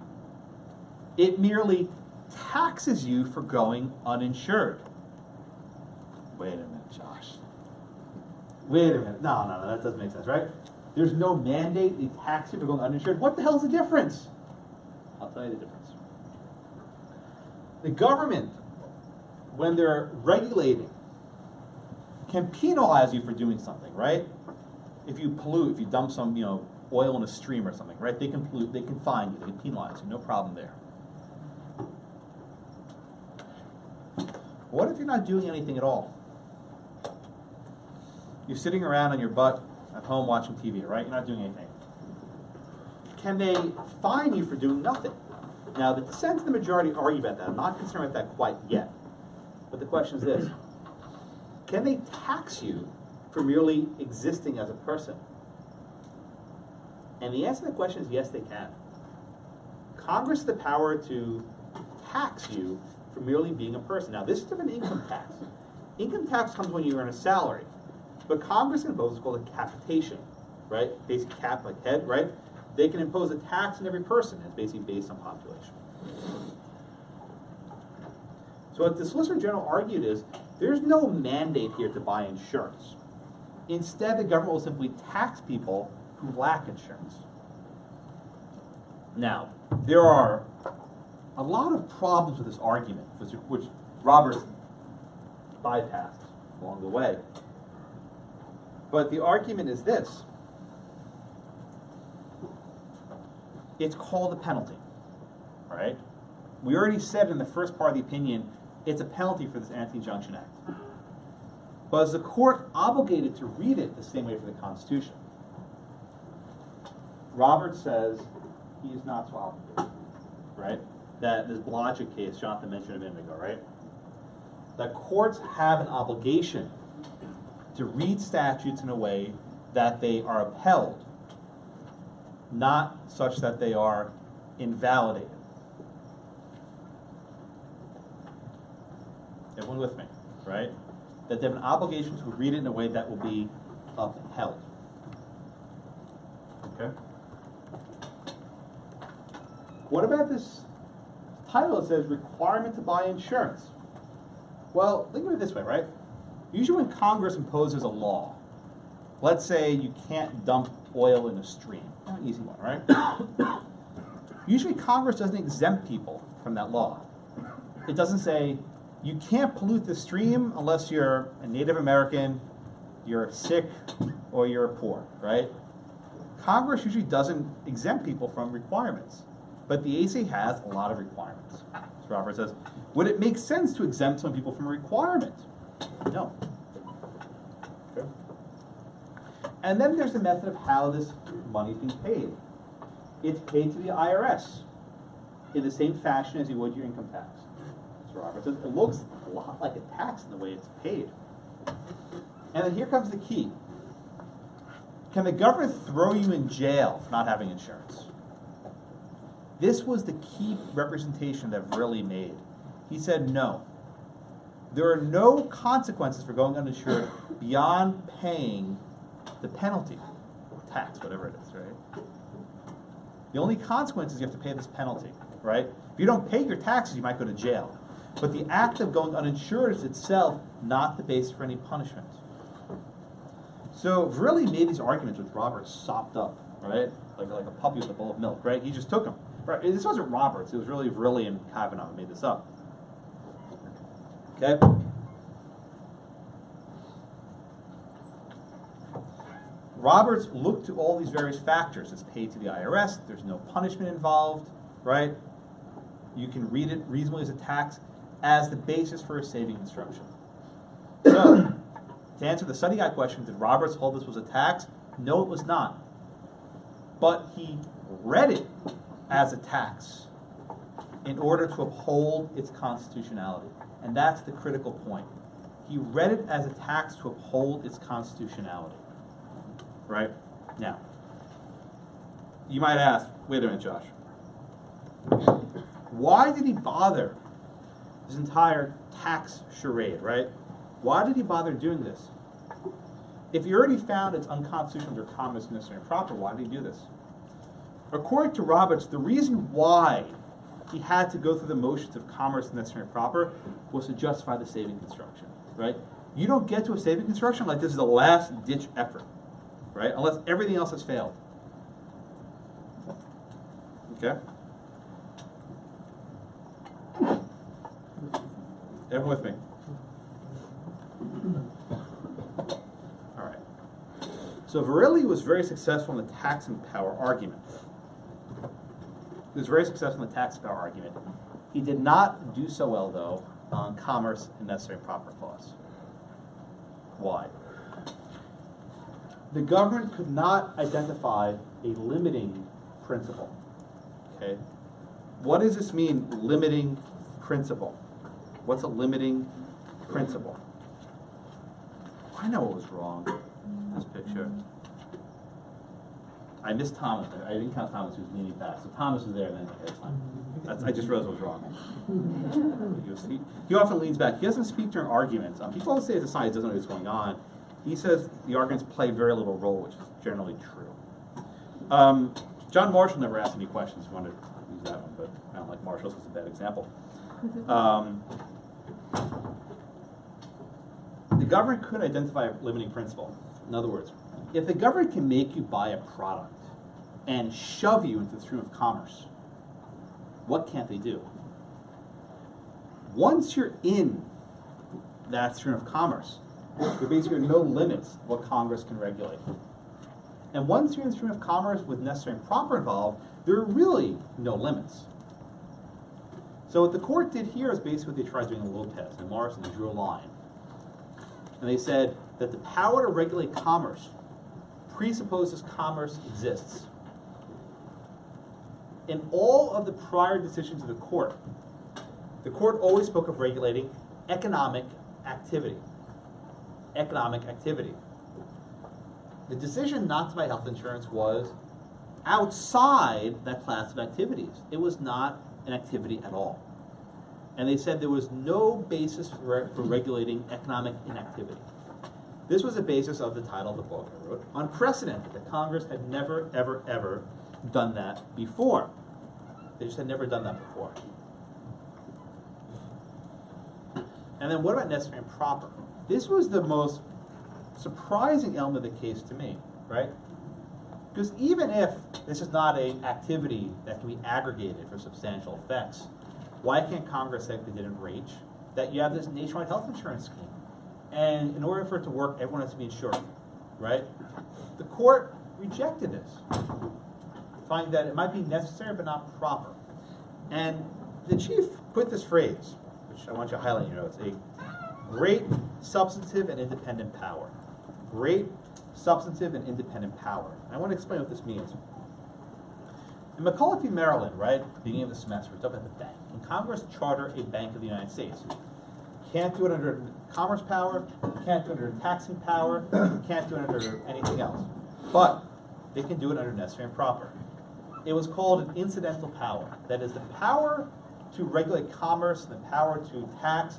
it merely taxes you for going uninsured. Wait a minute, Josh. Wait a minute. No, that doesn't make sense, right? There's no mandate to tax you for going uninsured. What the hell is the difference? I'll tell you the difference. The government, when they're regulating, can penalize you for doing something, right? If you pollute, if you dump some, oil in a stream or something, right? They can pollute, they can fine you, they can penalize you, no problem there. What if you're not doing anything at all? You're sitting around on your butt at home watching TV, right? You're not doing anything. Can they fine you for doing nothing? Now, the dissent and the majority argue about that. I'm not concerned with that quite yet. But the question is this. Can they tax you for merely existing as a person? And the answer to the question is yes, they can. Congress has the power to tax you for merely being a person. Now, this is different than income tax. Income tax comes when you earn a salary. But Congress can impose what's called a capitation, right? Basic cap, like head, right? They can impose a tax on every person. It's basically based on population. So what the Solicitor General argued is, there's no mandate here to buy insurance. Instead, the government will simply tax people who lack insurance. Now, there are a lot of problems with this argument, which Roberts bypassed along the way. But the argument is this. It's called a penalty, right? We already said in the first part of the opinion, it's a penalty for this Anti-Injunction Act. But is the court obligated to read it the same way for the Constitution? Roberts says he is not so obligated, right? That this Blodgett case Jonathan mentioned a minute ago, right? That courts have an obligation to read statutes in a way that they are upheld, not such that they are invalidated. Everyone with me, right? That they have an obligation to read it in a way that will be upheld. Okay? What about this title that says requirement to buy insurance? Well, think of it this way, right? Usually when Congress imposes a law, let's say you can't dump oil in a stream. An easy one, right? Usually Congress doesn't exempt people from that law. It doesn't say you can't pollute the stream unless you're a Native American, you're sick, or you're poor, right? Congress usually doesn't exempt people from requirements, but the ACA has a lot of requirements. So Robert says, would it make sense to exempt some people from a requirement? No. Okay. And then there's the method of how this money is being paid. It's paid to the IRS in the same fashion as you would your income tax. So Robert says, it looks a lot like a tax in the way it's paid. And then here comes the key. Can the government throw you in jail for not having insurance? This was the key representation that Verrilli made. He said no. There are no consequences for going uninsured beyond paying the penalty, or tax, whatever it is, right? The only consequence is you have to pay this penalty, right? If you don't pay your taxes, you might go to jail. But the act of going uninsured is itself not the basis for any punishment. So Verrilli made these arguments with Roberts sopped up, right? Like a puppy with a bowl of milk, right? He just took them. Right? This wasn't Roberts. It was really Verrilli and Kavanaugh who made this up. Okay? Roberts looked to all these various factors. It's paid to the IRS. There's no punishment involved, right? You can read it reasonably as a tax as the basis for a saving instruction. So, to answer the study guide question, did Roberts hold this was a tax? No, it was not. But he read it as a tax in order to uphold its constitutionality. And that's the critical point. He read it as a tax to uphold its constitutionality. Right? Now, you might ask, wait a minute, Josh. Why did he bother this entire tax charade, right? Why did he bother doing this? If he already found it's unconstitutional under commerce necessary and proper, why did he do this? According to Roberts, the reason why he had to go through the motions of commerce necessary and proper was to justify the saving construction, right? You don't get to a saving construction like this is a last-ditch effort, right? Unless everything else has failed. Okay? Everyone with me? All right. So Verrilli was very successful in the taxing power argument. He was very successful in the tax power argument. He did not do so well, though, on commerce and necessary and proper clause. Why? The government could not identify a limiting principle. Okay? What does this mean, limiting principle? What's a limiting principle? I know what was wrong in this picture. I missed Thomas. I didn't count Thomas, who was leaning back. So Thomas was there, and then it's fine. I just realized what was wrong. He often leans back. He doesn't speak during arguments. People always say it's a sign he doesn't know what's going on. He says the arguments play very little role, which is generally true. John Marshall never asked any questions. He wanted to use that one, but I don't like Marshall, so it's a bad example. The government could identify a limiting principle. In other words, if the government can make you buy a product and shove you into the stream of commerce, what can't they do? Once you're in that stream of commerce, there basically are no limits of what Congress can regulate. And once you're in the stream of commerce with necessary and proper involved, there are really no limits. So what the court did here is basically what they tried doing in Lopez and Morrison. They drew a line. And they said that the power to regulate commerce presupposes commerce exists. in all of the prior decisions of the court always spoke of regulating economic activity. Economic activity. The decision not to buy health insurance was outside that class of activities. It was not an activity at all. And they said there was no basis for regulating economic inactivity. This was the basis of the title of the book I wrote, Unprecedented, that Congress had never, ever, ever done that before. They just had never done that before. And then what about necessary and proper? This was the most surprising element of the case to me, right? Because even if this is not an activity that can be aggregated for substantial effects, why can't Congress say, if they didn't reach, that you have this nationwide health insurance scheme? And in order for it to work, everyone has to be insured, right? The court rejected this, finding that it might be necessary but not proper. And the chief put this phrase, which I want you to highlight in your notes, a great substantive and independent power. Great substantive and independent power. I want to explain what this means. In McCulloch, Maryland, right, beginning of the semester, it's up at the bank. And Congress charter a Bank of the United States. Can't do it under commerce power, can't do it under taxing power, can't do it under anything else. But they can do it under necessary and proper. It was called an incidental power. That is, the power to regulate commerce and the power to tax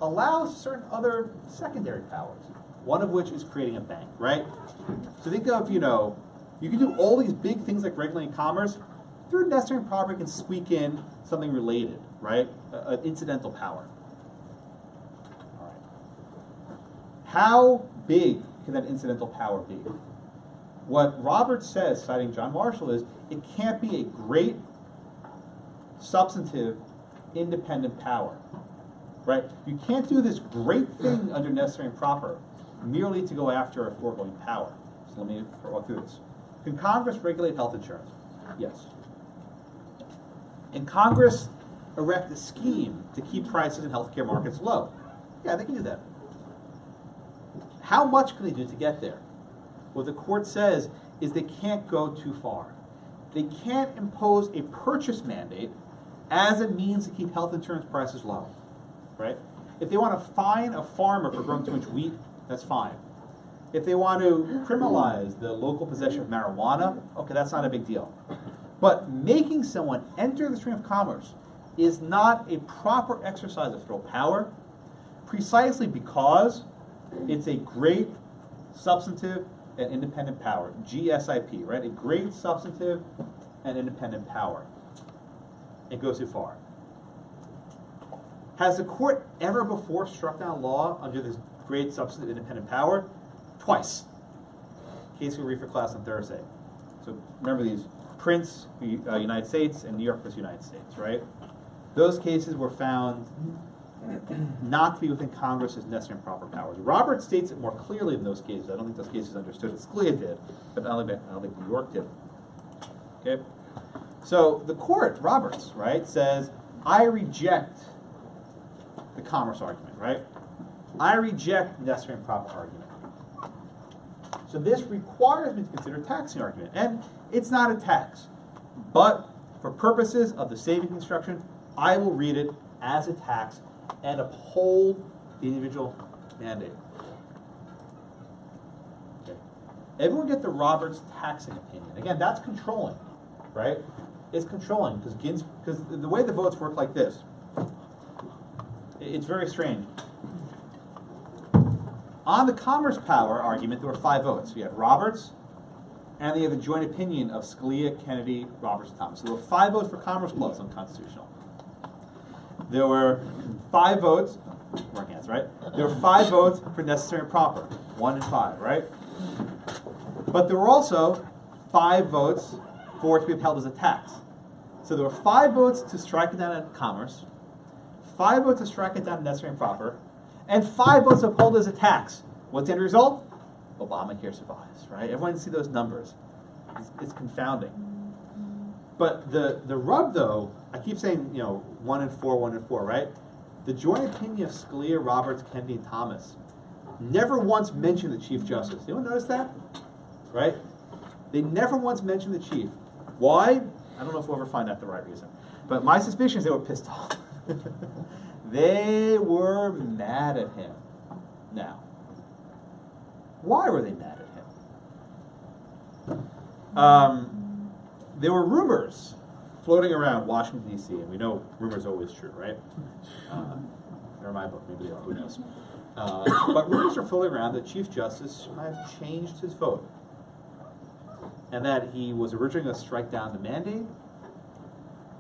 allows certain other secondary powers, one of which is creating a bank, right? So think of, you can do all these big things like regulating commerce. Through necessary and proper, you can squeak in something related, right? An incidental power. All right. How big can that incidental power be? What Roberts says, citing John Marshall, is it can't be a great, substantive, independent power, right? You can't do this great thing under necessary and proper merely to go after a foregoing power. So let me walk through this. Can Congress regulate health insurance? Yes. Can Congress erect a scheme to keep prices in healthcare markets low? Yeah, they can do that. How much can they do to get there? What the court says is they can't go too far. They can't impose a purchase mandate as a means to keep health insurance prices low, right? If they want to fine a farmer for growing too much wheat, that's fine. If they want to criminalize the local possession of marijuana, okay, that's not a big deal. But making someone enter the stream of commerce is not a proper exercise of federal power, precisely because it's a great substantive and independent power, GSIP, right? A great substantive and independent power. It goes too far. Has the court ever before struck down a law under this great substantive independent power? Twice. Case we read for class on Thursday. So remember these: Prince, United States, and New York versus United States, right? Those cases were found not to be within Congress's necessary and proper powers. Roberts states it more clearly in those cases. I don't think those cases understood it. Scalia did, but I don't think New York did. Okay? So the court, Roberts, right, says, I reject the commerce argument, right? I reject necessary and proper argument. So this requires me to consider taxing argument. And it's not a tax. But for purposes of the saving construction, I will read it as a tax and uphold the individual mandate. Okay. Everyone get the Roberts taxing opinion. Again, that's controlling, right? It's controlling because the way the votes work like this, it's very strange. On the commerce power argument, there were 5 votes. We had Roberts, and they have a joint opinion of Scalia, Kennedy, Roberts, and Thomas. So there were 5 votes for commerce clause unconstitutional. There were 5 votes, wrong hands, right? There were 5 votes for necessary and proper, 1 and 5, right? But there were also 5 votes for it to be upheld as a tax. So there were 5 votes to strike it down at commerce, 5 votes to strike it down at necessary and proper, and 5 votes to uphold it as a tax. What's the end result? Obamacare survives, right? Everyone see those numbers. It's confounding. But the rub, though, I keep saying, 1 and 4, 1 and 4, right? The joint opinion of Scalia, Roberts, Kennedy, and Thomas never once mentioned the Chief Justice. Anyone notice that? Right? They never once mentioned the Chief. Why? I don't know if we'll ever find out the right reason. But my suspicion is they were pissed off. They were mad at him. Now, why were they mad at him? There were rumors floating around Washington, D.C., and we know rumors are always true, right? They're in my book, maybe they are, who knows. But rumors are floating around that Chief Justice might have changed his vote, and that he was originally going to strike down the mandate,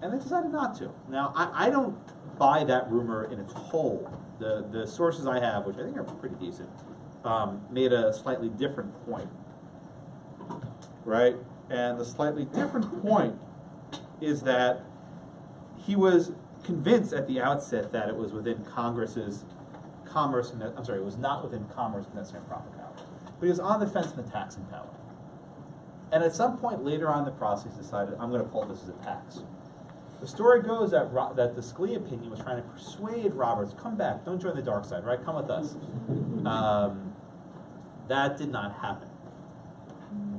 and they decided not to. Now, I don't buy that rumor in its whole. The sources I have, which I think are pretty decent, made a slightly different point, right? And the slightly different point is that he was convinced at the outset that it was within Congress's commerce, and I'm sorry, it was not within commerce and necessary and proper power. But he was on the fence in the taxing power. And at some point later on in the process, he decided, I'm going to pull this as a tax. The story goes that the Scalia opinion was trying to persuade Roberts, come back, don't join the dark side, right? Come with us. That did not happen.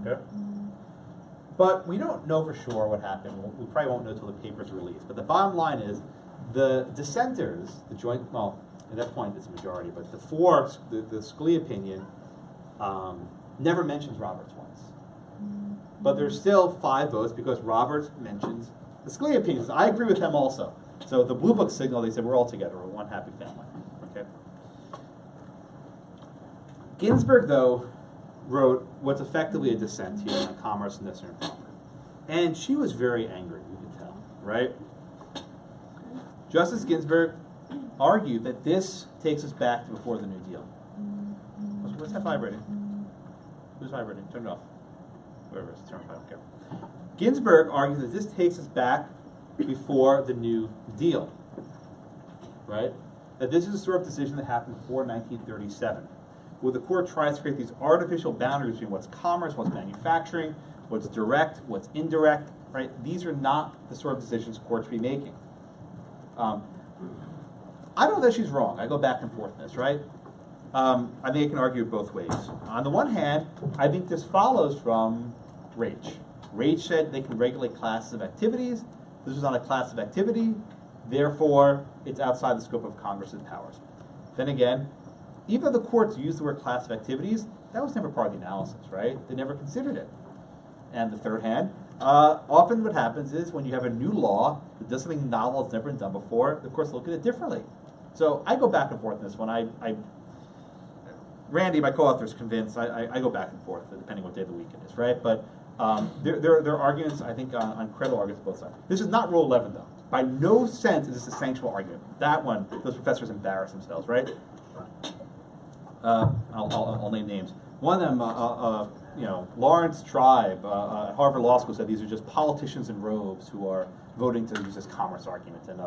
Okay? But we don't know for sure what happened. We probably won't know until the paper's released. But the bottom line is, the dissenters, the joint, well, at that point it's a majority, but the Scalia opinion never mentions Roberts once. But there's still 5 votes because Roberts mentions the Scalia opinions. I agree with them also. So the Blue Book signal, they said we're all together, we're one happy family. Okay. Ginsburg, though, wrote what's effectively a dissent here on commerce and necessary and proper. And she was very angry, you can tell, right? Justice Ginsburg argued that this takes us back to before the New Deal. What's that vibrating? Who's vibrating? Turn it off. Whoever it is, turn it off, I don't care. Ginsburg argued that this takes us back before the New Deal, right? That this is a sort of decision that happened before 1937, where the court tries to create these artificial boundaries between what's commerce, what's manufacturing, what's direct, what's indirect, right? These are not the sort of decisions courts should be making. I don't know that she's wrong. I go back and forth in this, right? I think I can argue both ways. On the one hand, I think this follows from Raich. Raich said they can regulate classes of activities. This was not a class of activity, therefore it's outside the scope of Congress's powers. Then again, even though the courts used the word class of activities, that was never part of the analysis, right? They never considered it. And the third hand, often what happens is when you have a new law that does something novel that's never been done before, the courts look at it differently. So I go back and forth in this one. Randy, my co-author, is convinced. I go back and forth depending what day of the week it is, right? But there are arguments, I think, on credible arguments on both sides. This is not Rule 11, though. By no sense is this a sanctionable argument. That one, those professors embarrass themselves, right? I'll name names. One of them, Lawrence Tribe at Harvard Law School said these are just politicians in robes who are voting to use this commerce argument. And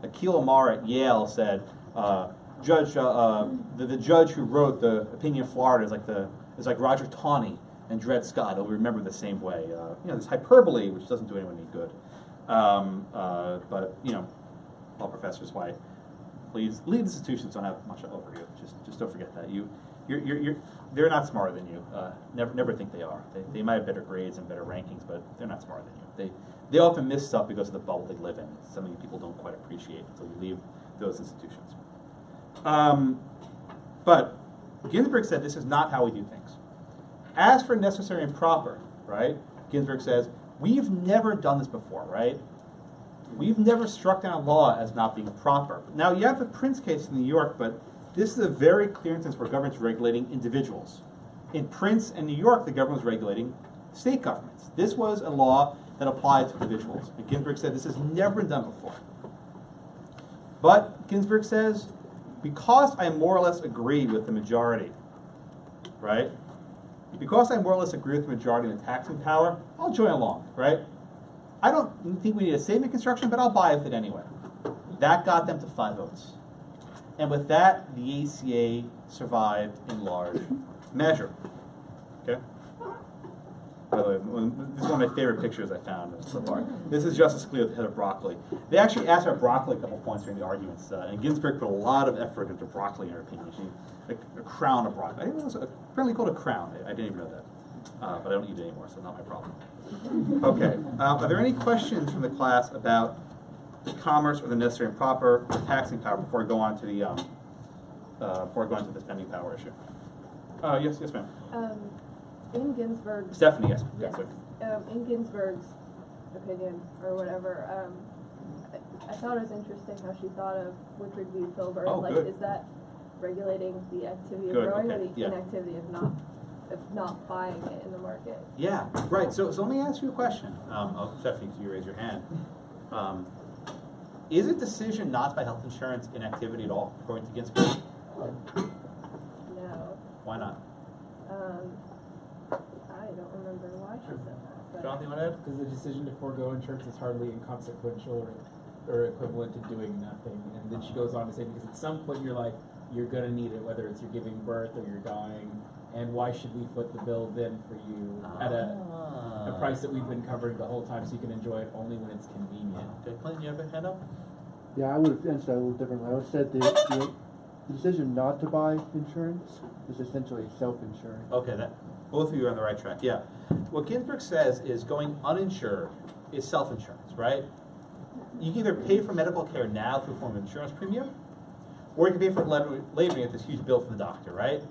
Akhil Amar at Yale said, the judge who wrote the opinion of Florida is like Roger Taney and Dred Scott. He'll remember the same way. This hyperbole, which doesn't do anyone any good. But law professors, why? Please, elite institutions don't have much over you. Just don't forget that. They're not smarter than you. Never think they are. They might have better grades and better rankings, but they're not smarter than you. They often miss stuff because of the bubble they live in. It's something people don't quite appreciate until you leave those institutions. But Ginsburg said this is not how we do things. As for necessary and proper, right? Ginsburg says, we've never done this before, right? We've never struck down law as not being proper. Now, you have the Prince case in New York, but this is a very clear instance where government's regulating individuals. In Prince and New York, the government was regulating state governments. This was a law that applied to individuals. And Ginsburg said this has never been done before. But Ginsburg says, because I more or less agree with the majority, right? Because I more or less agree with the majority in the taxing power, I'll join along, right? I don't think we need a saving construction, but I'll buy with it anyway. That got them to 5 votes. And with that, the ACA survived in large measure. Okay? By the way, this is one of my favorite pictures I found so far. This is Justice Scalia with the head of broccoli. They actually asked about broccoli a couple points during the arguments, and Ginsburg put a lot of effort into broccoli in her opinion. A crown of broccoli. I didn't know it was apparently called a crown. I didn't even know that. But I don't eat it anymore, so not my problem. Okay, are there any questions from the class about the commerce or the necessary and proper taxing power before I go on to the spending power issue? Yes, ma'am. In Ginsburg's Stephanie, yes. Yes. In Ginsburg's opinion or whatever, I thought it was interesting how she thought of Woodford v. Filbert. Oh, like, good. is that regulating the activity of Good, growing okay, or the yeah. inactivity of not buying it in the market? Yeah, right. So let me ask you a question. Stephanie, you raise your hand. Is a decision not to buy health insurance inactivity at all, according to Ginsburg? No. Why not? I don't remember why she said that. But Jonathan, you want to add? Because the decision to forego insurance is hardly inconsequential or equivalent to doing nothing. And then she goes on to say, because at some point you're going to need it, whether it's you're giving birth or you're dying. And why should we foot the bill then for you at a price that we've been covering the whole time so you can enjoy it only when it's convenient? Okay, Clinton, you have a hand up? Yeah, I would have answered that a little differently. I would have said the decision not to buy insurance is essentially self-insuring. Okay, both of you are on the right track. Yeah. What Ginsburg says is going uninsured is self-insurance, right? You can either pay for medical care now through a form of insurance premium, or you can pay for it later and get this huge bill from the doctor, right?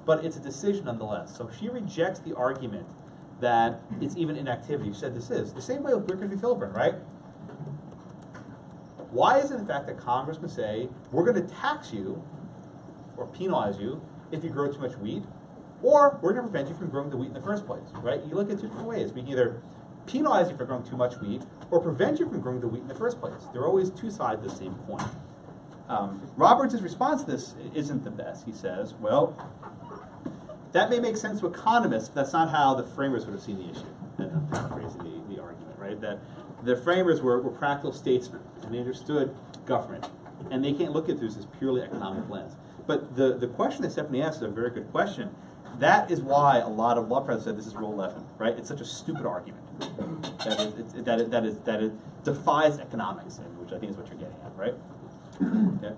But it's a decision nonetheless. So she rejects the argument that it's even inactivity. She said this is. The same way with Wickard v. Filburn, right? Why is it in fact that Congress can say, we're going to tax you or penalize you if you grow too much wheat, or we're going to prevent you from growing the wheat in the first place, right? You look at two different ways. We can either penalize you for growing too much wheat or prevent you from growing the wheat in the first place. There are always two sides of the same coin. Roberts' response to this isn't the best. He says, well, that may make sense to economists, but that's not how the framers would have seen the issue. And I'm paraphrasing the argument, right? That the framers were practical statesmen, and they understood government. And they can't look at this as purely economic lens. But the question that Stephanie asked is a very good question. That is why a lot of law professors said this is Rule 11, right? It's such a stupid argument. That it defies economics, which I think is what you're getting at, right? Okay.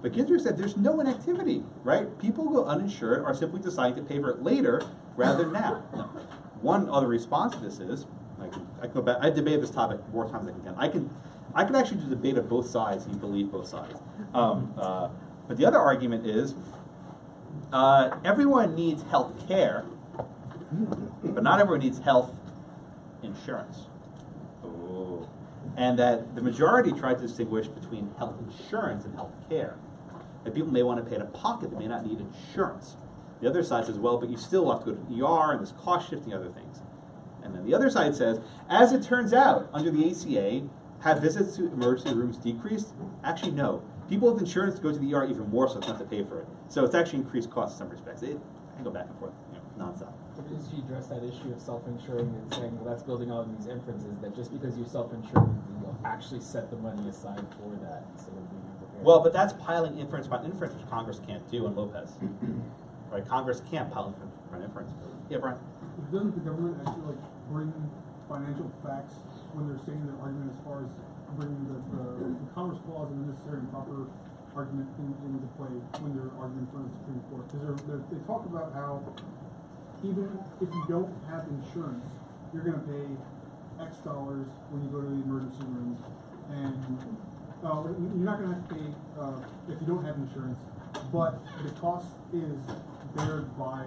But Ginsburg said there's no inactivity, right? People who go uninsured are simply deciding to pay for it later rather than now. Now, one other response to this is, I can go back. I debated this topic more times than I can. I can actually do the debate of both sides and believe both sides. But the other argument is everyone needs health care, but not everyone needs health insurance. Oh. And that the majority tried to distinguish between health insurance and health care. That people may want to pay out of pocket, they may not need insurance. The other side says, well, but you still have to go to the ER and there's cost shifting, other things. And then the other side says, as it turns out, under the ACA, have visits to emergency rooms decreased? Actually, no. People with insurance go to the ER even more so it's not to pay for it. So it's actually increased costs in some respects. I can go back and forth, nonstop. But did she address that issue of self-insuring and saying, well, that's building all of these inferences that just because you self-insure, you'll actually set the money aside for that instead of being prepared? Well, but that's piling inference upon inference, which Congress can't do in Lopez. Right? Congress can't pile inference upon inference. Yeah, Brian? Doesn't the government actually bring financial facts when they're saying their argument as far as bringing the Commerce Clause and the necessary and proper argument into play when they're arguing in front of the Supreme Court? Because they talk about how even if you don't have insurance, you're going to pay X dollars when you go to the emergency room, and you're not going to have to pay if you don't have insurance, but the cost is bared by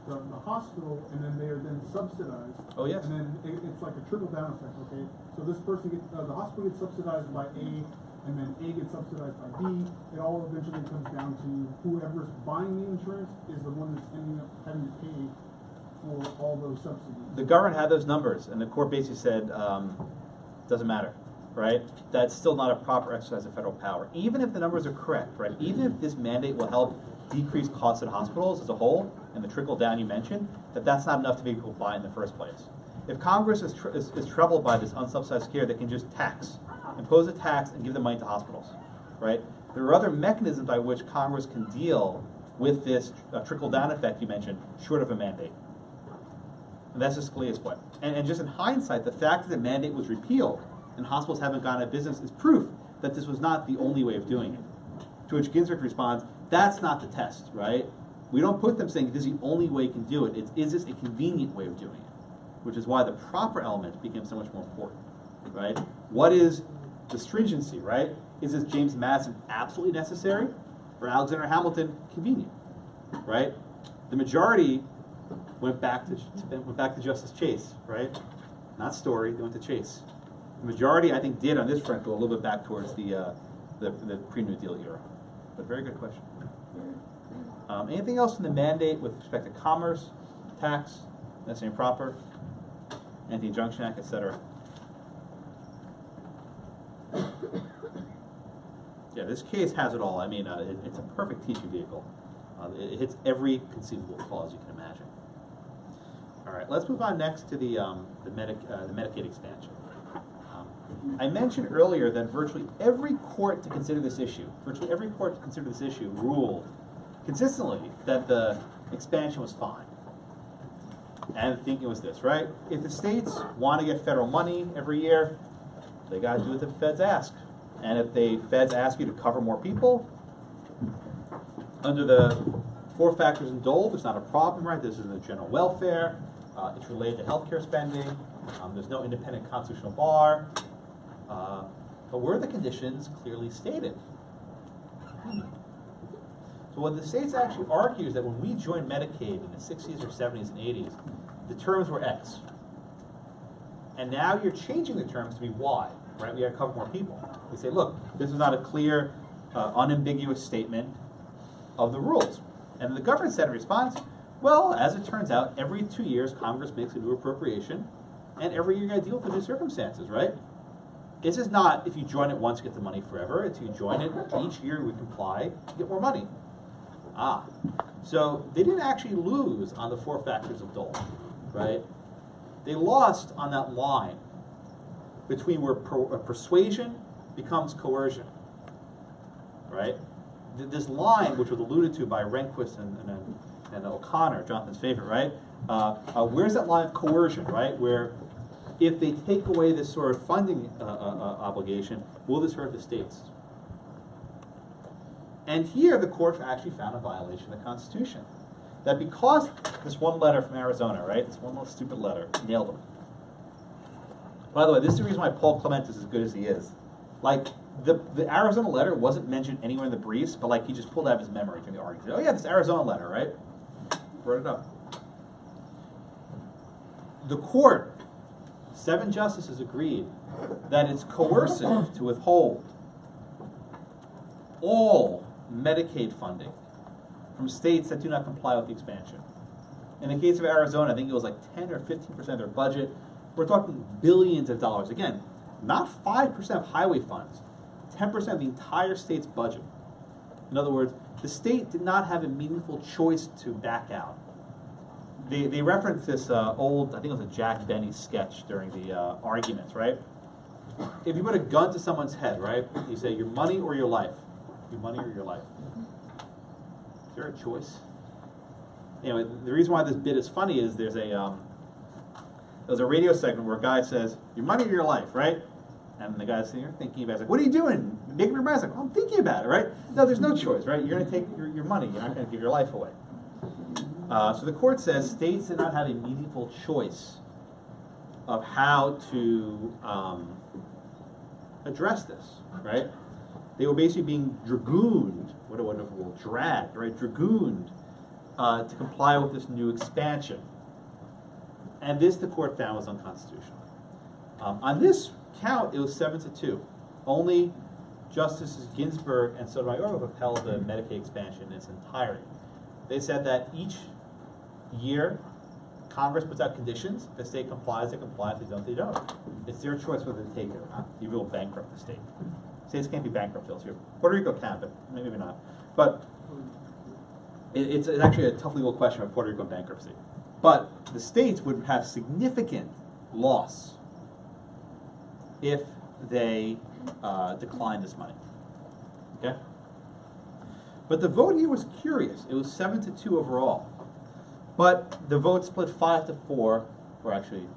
the hospital, and then they are then subsidized. Oh, yes. And then it's like a trickle-down effect, okay? So this person gets, the hospital gets subsidized by A, and then A gets subsidized by B. It all eventually comes down to whoever's buying the insurance is the one that's ending up having to pay for all those subsidies. The government had those numbers, and the court basically said, doesn't matter, right? That's still not a proper exercise of federal power. Even if the numbers are correct, right? Even if this mandate will help decrease costs at hospitals as a whole, and the trickle down you mentioned, that's not enough to make people buy it in the first place. If Congress is troubled by this unsubsidized care, they can just impose a tax and give the money to hospitals, right? There are other mechanisms by which Congress can deal with this trickle down effect you mentioned, short of a mandate. And that's just Scalia's point. And just in hindsight, the fact that the mandate was repealed and hospitals haven't gone out of business is proof that this was not the only way of doing it. To which Ginsburg responds, that's not the test, right? we don't put them saying this is the only way you can do it. It's, is this a convenient way of doing it? Which is why the proper element became so much more important, right? What is the stringency, right? Is this James Madison absolutely necessary, or Alexander Hamilton convenient, right? The majority went back to Justice Chase, right? Not Story, they went to Chase. The majority, I think, did on this front go a little bit back towards the pre-New Deal era. But very good question. Anything else in the mandate with respect to commerce, tax, necessary and proper, Anti-Injunction Act, etc.? Yeah, this case has it all. I mean, it's a perfect teaching vehicle. It hits every conceivable clause you can imagine. All right, let's move on next to the Medicaid expansion. I mentioned earlier that virtually every court to consider this issue, ruled consistently that the expansion was fine. And the thinking was this, right? If the states want to get federal money every year, they got to do what the feds ask. And if the feds ask you to cover more people, under the 4 factors in Dole, there's not a problem, right? This is in the general welfare. It's related to healthcare spending. There's no independent constitutional bar. But were the conditions clearly stated? So what the states actually argue is that when we joined Medicaid in the 60s or 70s and 80s, the terms were X. And now you're changing the terms to be Y, right? We got to cover more people. They say, look, this is not a clear, unambiguous statement of the rules. And the government said in response, well, as it turns out, every 2 years Congress makes a new appropriation, and every year you got to deal with the new circumstances, right? This is not if you join it once, get the money forever. It's you join it, each year we comply, you get more money. So they didn't actually lose on the 4 factors of Dole, right? They lost on that line between where persuasion becomes coercion, right? This line, which was alluded to by Rehnquist and O'Connor, Jonathan's favorite, right? Where's that line of coercion, right? Where if they take away this sort of funding obligation, will this hurt the states? And here the court actually found a violation of the Constitution. That because this one letter from Arizona, right? This one little stupid letter, nailed them. By the way, this is the reason why Paul Clement is as good as he is. Like, the Arizona letter wasn't mentioned anywhere in the briefs, but like he just pulled out of his memory during the argument. Oh yeah, this Arizona letter, right? Brought it up. The court, 7 justices agreed that it's coercive to withhold all Medicaid funding from states that do not comply with the expansion. In the case of Arizona, I think it was like 10 or 15% of their budget. We're talking billions of dollars. Again, not 5% of highway funds, 10% of the entire state's budget. In other words, the state did not have a meaningful choice to back out. They referenced this old, I think it was a Jack Benny sketch during the arguments, right? If you put a gun to someone's head, right, you say, your money or your life? Your money or your life? Is there a choice? Anyway, the reason why this bit is funny is there's a radio segment where a guy says, your money or your life, right? And the guy's sitting here thinking about it. He's like, what are you doing? Making your money? Like, well, I'm thinking about it, right? No, there's no choice, right? You're going to take your money. You're not going to give your life away. So the court says states did not have a meaningful choice of how to address this, right? They were basically being dragooned, what a wonderful word, dragged, right? Dragooned to comply with this new expansion. And this, the court found, was unconstitutional. On this count, it was 7-2. Only Justices Ginsburg and Sotomayor upheld the Medicaid expansion in its entirety. They said that each year, Congress puts out conditions. If the state complies, they comply. If they don't, they don't. It's their choice whether to take it or not. You will bankrupt the state. States can't be bankrupt here. Puerto Rico can, but maybe not. But it's actually a tough legal question of Puerto Rico bankruptcy. But the states would have significant loss if they decline this money. Okay? But the vote here was curious. It was 7-2 overall. But the vote split 5-4, or actually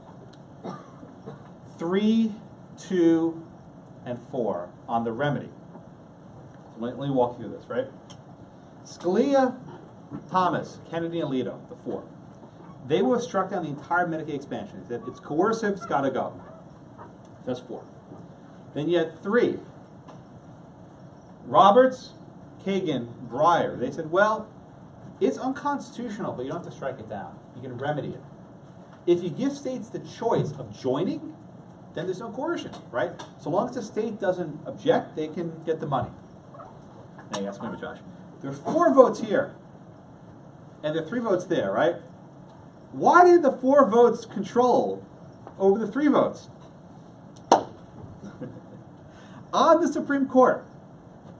3, 2, and 4 on the remedy. So let me walk through this, right? Scalia Thomas, Kennedy, and Alito, the four. They will have struck down the entire Medicaid expansion. That it's coercive, it's got to go. That's four. Then you had three. Roberts, Kagan, Breyer. They said, well, it's unconstitutional, but you don't have to strike it down. You can remedy it. If you give states the choice of joining, then there's no coercion, right? So long as the state doesn't object, they can get the money. Now you ask me, Josh. There are 4 votes here, and there are 3 votes there, right? Why did the 4 votes control over the 3 votes? On the Supreme Court,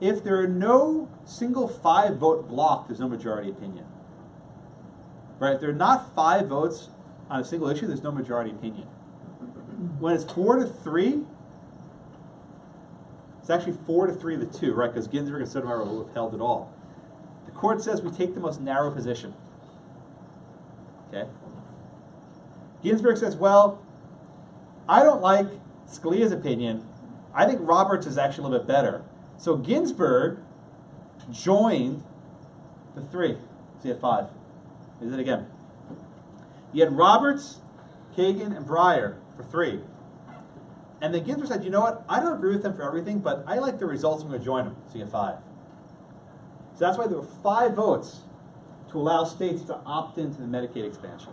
if there are no single 5-vote block, there's no majority opinion. Right? If there are not 5 votes on a single issue, there's no majority opinion. When it's 4-3, it's actually 4-3 to 2, right? Because Ginsburg and Sotomayor will have held it all. The court says we take the most narrow position. Okay? Ginsburg says, well, I don't like Scalia's opinion. I think Roberts is actually a little bit better. So Ginsburg joined the 3. So you had 5. Is it again? You had Roberts, Kagan, and Breyer for 3. And then Ginsburg said, you know what? I don't agree with them for everything, but I like the results. I'm going to join them. So you have 5. So that's why there were 5 votes to allow states to opt into the Medicaid expansion,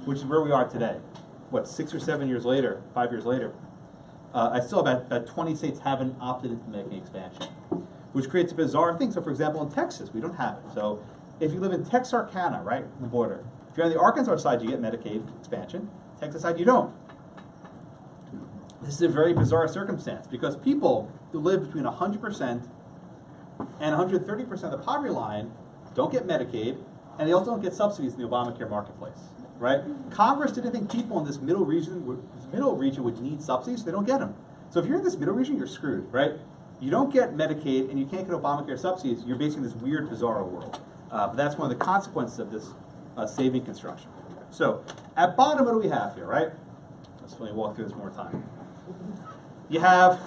which is where we are today. What, 6 or 7 years later, 5 years later, I still have about 20 states haven't opted into the Medicaid expansion, which creates a bizarre thing. So for example, in Texas, we don't have it. So if you live in Texarkana, right, on the border, if you're on the Arkansas side, you get Medicaid expansion. Texas side, you don't. This is a very bizarre circumstance because people who live between 100% and 130% of the poverty line don't get Medicaid, and they also don't get subsidies in the Obamacare marketplace, right? Congress didn't think people in this middle region would need subsidies, so they don't get them. So if you're in this middle region, you're screwed, right? You don't get Medicaid, and you can't get Obamacare subsidies. You're basically in this weird, bizarre world. But that's one of the consequences of this saving construction. So at bottom, what do we have here, right? Let's let me walk through this one more time. You have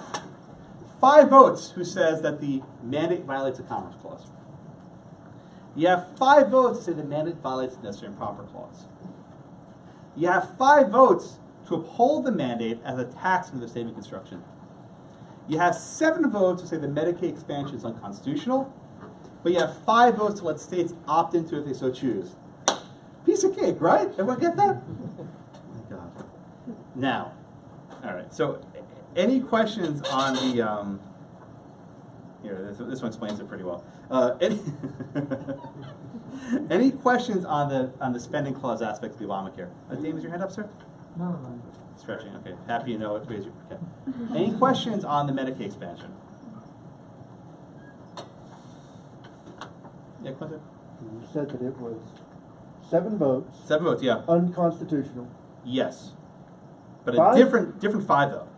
5 votes who says that the mandate violates the Commerce Clause. You have 5 votes to say the mandate violates the Necessary and Proper Clause. You have 5 votes to uphold the mandate as a tax under the saving construction. You have 7 votes to say the Medicaid expansion is unconstitutional, but you have 5 votes to let states opt into it if they so choose. Piece of cake, right? Everyone get that? Oh my God. Now, all right, so any questions on the, here, this one explains it pretty well. Any questions on the spending clause aspect of the Obamacare? Dave, is your hand up, sir? No. Stretching, okay. Happy you know it. Raise your, okay. Any questions on the Medicaid expansion? Yeah, Quentin? You said that it was 7 votes. 7 votes, yeah. Unconstitutional. Yes. But 5? a different 5 though.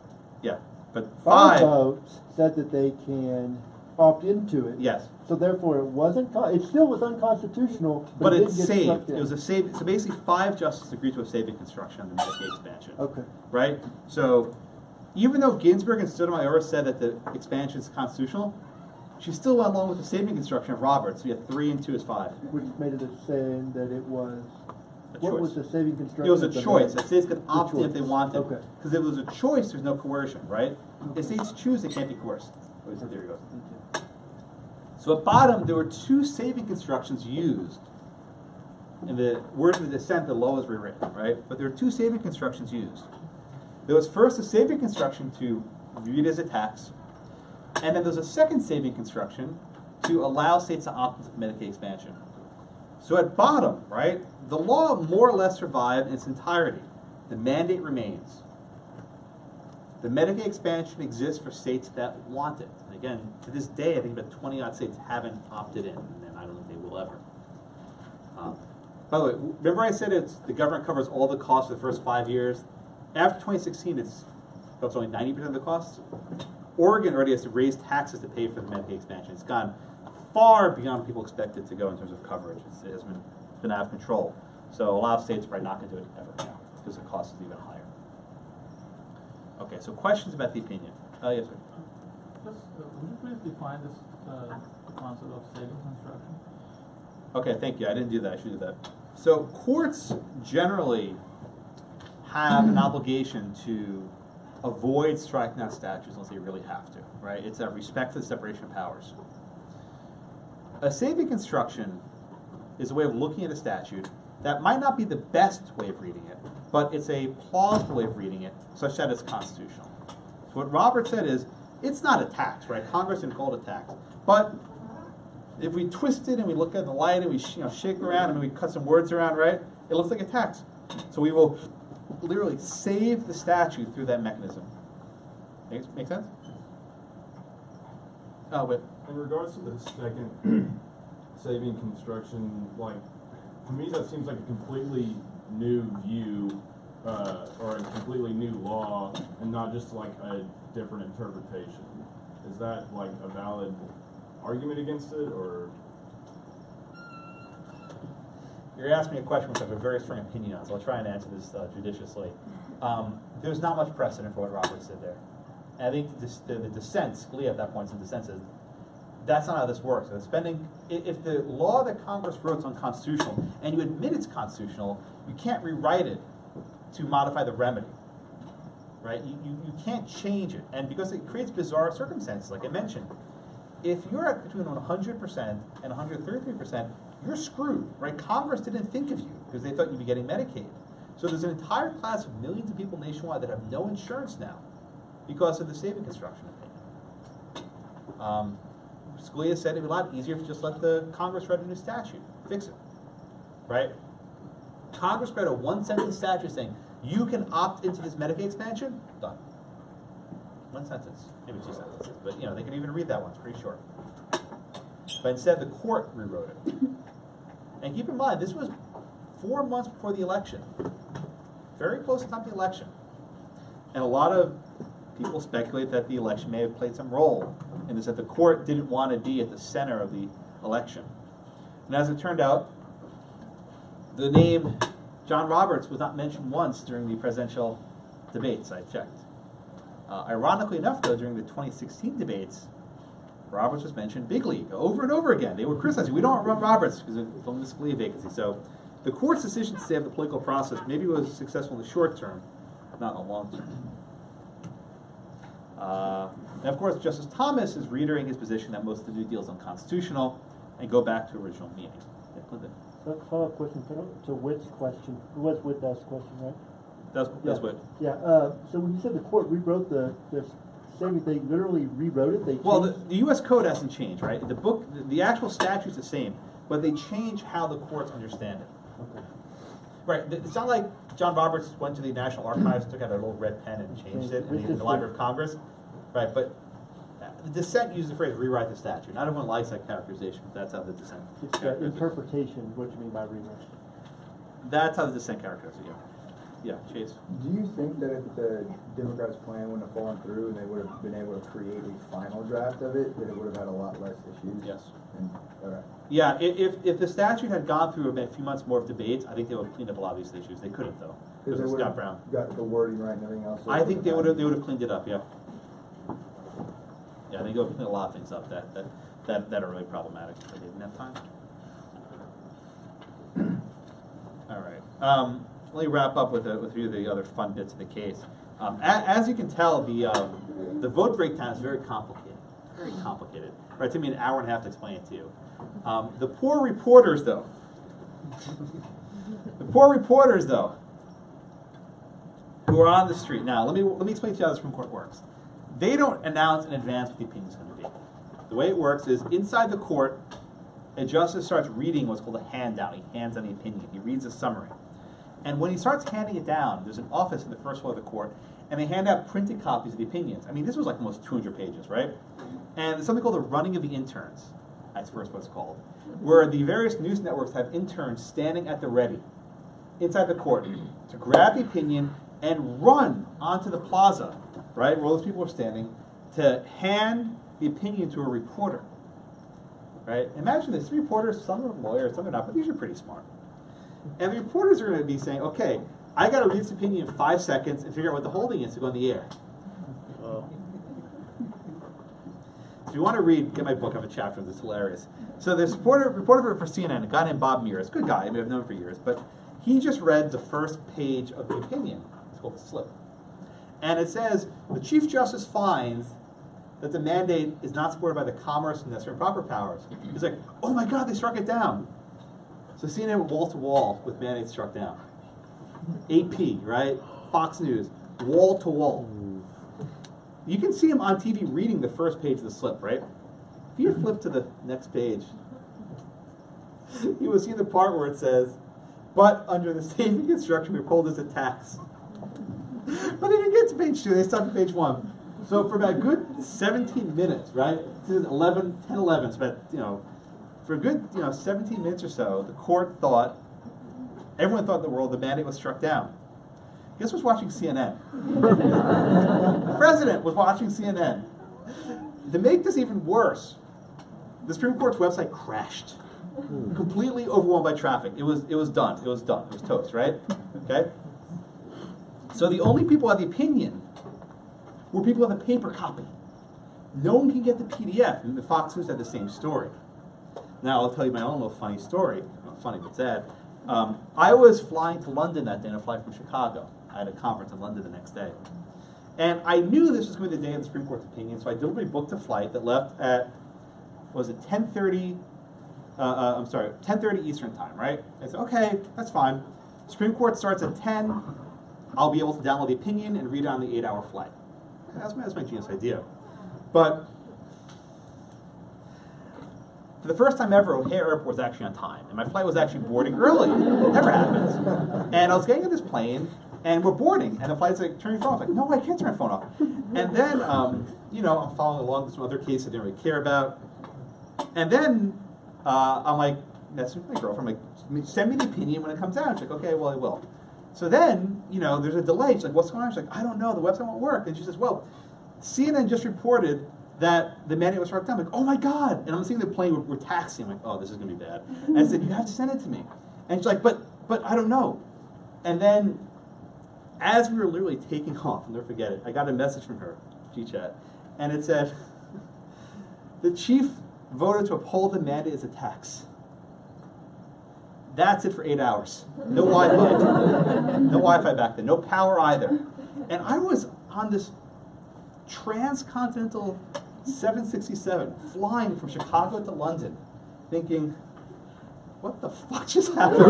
Yeah. But 5 5 votes said that they can opt into it. yes. So therefore, it still was unconstitutional, But it it's didn't get saved. struck down. It was a save. So basically 5 justices agreed to a saving construction on the Medicaid expansion. Okay. Right? So even though Ginsburg and Sotomayor said that the expansion is constitutional, she still went along with the saving construction of Roberts. So you had 3 and 2 is 5. Which made it a saying that it was. A What choice. was the saving construction? It was a of the choice. bill? The states could opt in if they choice. wanted. Okay. Because if it was a choice, there's no coercion, right? If states choose, they can't be coerced. At least the theory goes. So at bottom, there were 2 saving constructions used. In the words of the dissent, the law was rewritten, right? But there were 2 saving constructions used. There was first a saving construction to view it as a tax, and then there's a second saving construction to allow states to opt into Medicaid expansion. So at bottom, right, the law more or less survived in its entirety. The mandate remains. The Medicaid expansion exists for states that want it. And again, to this day, I think about 20-odd states haven't opted in, and I don't think they will ever. By the way, remember I said the government covers all the costs for the first 5 years? After 2016, it's only 90% of the costs. Oregon already has to raise taxes to pay for the Medicaid expansion. It's gone far beyond what people expected to go in terms of coverage. It has been out of control. So a lot of states are probably not going to do it ever now because the cost is even higher. Okay, so questions about the opinion? Yes, sir. Would you please define this the concept of saving construction? Okay, thank you. I didn't do that. I should do that. So courts generally have an obligation to avoid striking out statutes unless they really have to, right? It's a respect for the separation of powers. A saving construction is a way of looking at a statute that might not be the best way of reading it, but it's a plausible way of reading it such that it's constitutional. So what Robert said is, it's not a tax, right? Congress didn't call it a tax. But if we twist it and we look at the light and we shake around and we cut some words around, right, it looks like a tax. So we will literally save the statute through that mechanism. Make sense? Oh, wait. In regards to the second saving construction, like, to me that seems like a completely new view or a completely new law and not just like a different interpretation. Is that like a valid argument against it, or? You're asking me a question which I have a very strong opinion on, so I'll try and answer this judiciously. There's not much precedent for what Robert said there. And I think the dissent, Scalia at that point in dissent says, that's not how this works. If the law that Congress wrote is unconstitutional, and you admit it's constitutional, you can't rewrite it to modify the remedy. Right? You can't change it. And because it creates bizarre circumstances, like I mentioned, if you're at between 100% and 133%, you're screwed, right? Congress didn't think of you because they thought you'd be getting Medicaid. So there's an entire class of millions of people nationwide that have no insurance now because of the saving construction opinion. Scalia said it'd be a lot easier if you just let the Congress write a new statute, fix it, right? Congress wrote a one-sentence statute saying, you can opt into this Medicaid expansion, done. One sentence, maybe two sentences, but they can even read that one, it's pretty short. But instead the court rewrote it. And keep in mind, this was 4 months before the election. Very close to the time of the election. And a lot of people speculate that the election may have played some role in this, that the court didn't want to be at the center of the election. And as it turned out, the name John Roberts was not mentioned once during the presidential debates, I checked. Ironically enough, though, during the 2016 debates, Roberts was mentioned big league over and over again. They were criticizing, we don't run Roberts because of the Scalia vacancy. So the court's decision to save the political process maybe was successful in the short term, not in the long term. And of course, Justice Thomas is reiterating his position that most of the New Deal is unconstitutional and go back to original meaning. Yeah, Follow-up question to Whit's question. It was Whit's question, right? That's what. Yeah. So when you said the court rewrote the saving, they literally rewrote it. The U.S. Code hasn't changed, right? The book, the actual statute's the same, but they change how the courts understand it. Okay. Right. It's not like John Roberts went to the National Archives, took out a little red pen and changed it in the Library of Congress. Right. But the dissent uses the phrase "rewrite the statute." Not everyone likes that characterization, but that's how the dissent. It's the interpretation. What do you mean by rewrite? That's how the dissent characterizes it. Yeah, Chase. Do you think that if the Democrats' plan wouldn't have fallen through and they would have been able to create a final draft of it, that it would have had a lot less issues? Yes. All right. Yeah, if the statute had gone through a few months more of debates, I think they would have cleaned up a lot of these issues. They couldn't, though, because of Scott Brown. Got the wording right and everything else. I think they would have cleaned it up. Yeah. Yeah, I think they would have cleaned a lot of things up that are really problematic. But they didn't have time. All right. Let me wrap up with a few of the other fun bits of the case. As you can tell, the vote breakdown is very complicated. Very complicated. Right, it took me an hour and a half to explain it to you. The poor reporters, though, who are on the street. Now, let me explain to you how the Supreme Court works. They don't announce in advance what the opinion is going to be. The way it works is inside the court, a justice starts reading what's called a handout. He hands on the opinion. He reads a summary. And when he starts handing it down, there's an office in the first floor of the court, and they hand out printed copies of the opinions. I mean, this was like almost 200 pages, right? And there's something called the running of the interns. That's first what it's called. Where the various news networks have interns standing at the ready inside the court to grab the opinion and run onto the plaza, right, where all those people are standing, to hand the opinion to a reporter, right? Imagine this, 3 reporters, some are lawyers, some are not, but these are pretty smart. And the reporters are going to be saying, okay, I got to read this opinion in 5 seconds and figure out what the holding is to go on the air. If you want to read, get my book. I have a chapter on this. It's hilarious. So there's a reporter for CNN, a guy named Bob Mears, good guy. I mean, I've known him for years, but he just read the first page of the opinion. It's called the slip. And it says, the Chief Justice finds that the mandate is not supported by the commerce and necessary and proper powers. He's like, oh my God, they struck it down. So CNN went wall to wall with mandates struck down. AP, right? Fox News, wall to wall. You can see him on TV reading the first page of the slip, right? If you flip to the next page, you will see the part where it says, but under the same construction, we uphold this a tax. But they didn't get to page 2, they stopped at page 1. So for about a good 17 minutes, right? This is 10, 11, so about, for a good, 17 minutes or so, the court thought, everyone thought in the world the mandate was struck down. Guess who was watching CNN? The president was watching CNN. To make this even worse, the Supreme Court's website crashed. Completely overwhelmed by traffic. It was done. It was done. It was toast, right? Okay? So the only people who had the opinion were people with a paper copy. No one can get the PDF. And the Fox News had the same story. Now I'll tell you my own little funny story. Not funny, but sad. I was flying to London that day on a flight from Chicago. I had a conference in London the next day. And I knew this was going to be the day of the Supreme Court's opinion, so I deliberately booked a flight that left at, 10:30 Eastern time, right? I said, okay, that's fine. Supreme Court starts at 10. I'll be able to download the opinion and read it on the 8-hour flight. That's my genius idea. But for the first time ever, O'Hare Airport was actually on time. And my flight was actually boarding early. It never happens. And I was getting on this plane, and we're boarding. And the flight's like, turn your phone off. I'm like, no, I can't turn my phone off. And then, I'm following along with some other case I didn't really care about. And then I'm like, messaging my girlfriend. I'm like, send me the opinion when it comes out. She's like, okay, well, I will. So then, there's a delay. She's like, what's going on? She's like, I don't know. The website won't work. And she says, well, CNN just reported that the mandate was struck down. I'm like, oh my God. And I'm seeing the plane, we're taxiing. I'm like, oh, this is going to be bad. And I said, you have to send it to me. And she's like, but I don't know. And then, as we were literally taking off, I'll never forget it, I got a message from her, GChat, and it said, the chief voted to uphold the mandate as a tax. That's it for 8 hours. No Wi-Fi. No Wi-Fi back then. No power either. And I was on this transcontinental 767 flying from Chicago to London thinking, what the fuck just happened?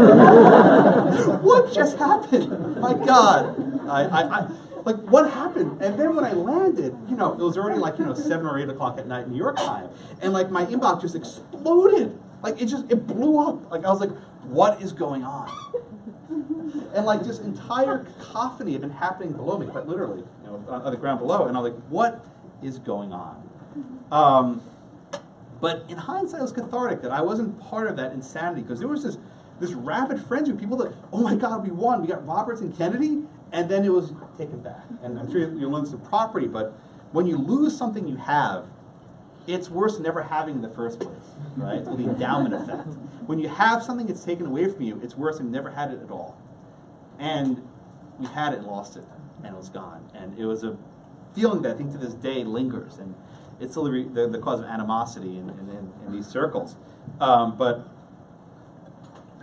What just happened? My God. I like, what happened? And then when I landed, it was already like, 7 or 8 o'clock at night New York time. And like my inbox just exploded. Like it blew up. Like I was like, what is going on? And like this entire cacophony had been happening below me, quite literally, on the ground below. And I was like, what is going on? But in hindsight, it was cathartic that I wasn't part of that insanity, because there was this rabid frenzy of people that, oh my God, we won. We got Roberts and Kennedy, and then it was taken back. And I'm sure you'll lose some property, but when you lose something you have, it's worse than never having in the first place, right? It's the endowment effect. When you have something that's taken away from you, it's worse than never had it at all. And we had it and lost it, and it was gone. And it was a feeling that I think to this day lingers, and it's still the cause of animosity in these circles. But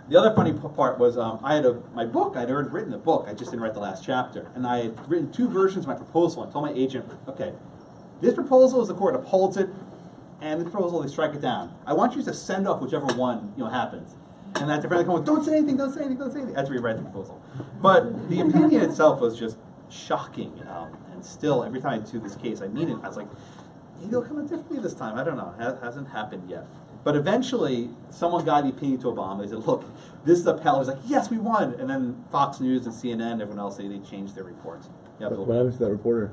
the other funny part was I had my book. I'd already written the book. I just didn't write the last chapter. And I had written 2 versions of my proposal. I told my agent, okay, this proposal is the court upholds it, and this proposal, they strike it down. I want you to send off whichever one happens. And that's friendly comment, don't say anything, don't say anything, don't say anything. I had to rewrite the proposal. But the opinion itself was just shocking, and still, every time I do this case, I mean it. I was like, maybe it'll come out differently this time. I don't know. It hasn't happened yet. But eventually, someone got the opinion to Obama. They said, look, this is upheld. I was like, yes, we won. And then Fox News and CNN and everyone else, they changed their reports. Yeah, what happened to that reporter?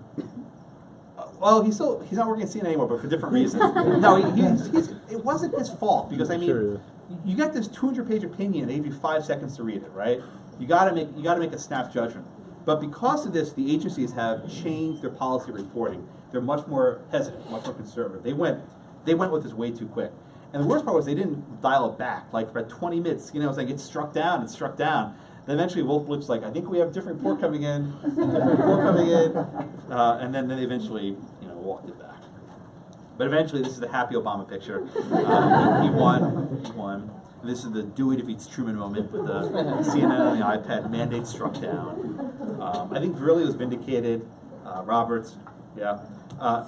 Well, he's not working at CNN anymore, but for different reasons. No, it wasn't his fault, because I mean, Sure. You get this 200-page opinion, and they give you 5 seconds to read it, right? You got to make a snap judgment. But because of this, the agencies have changed their policy reporting. They're much more hesitant, much more conservative. They went with this way too quick. And the worst part was they didn't dial it back. Like for 20 minutes, it was like it's struck down. Then eventually Wolf Blitz's like, I think we have a different report coming in, and then they eventually walked it back. But eventually, this is the happy Obama picture. He won. And this is the Dewey defeats Truman moment with the CNN on the iPad, mandate struck down. I think Verrilli was vindicated. Roberts, yeah.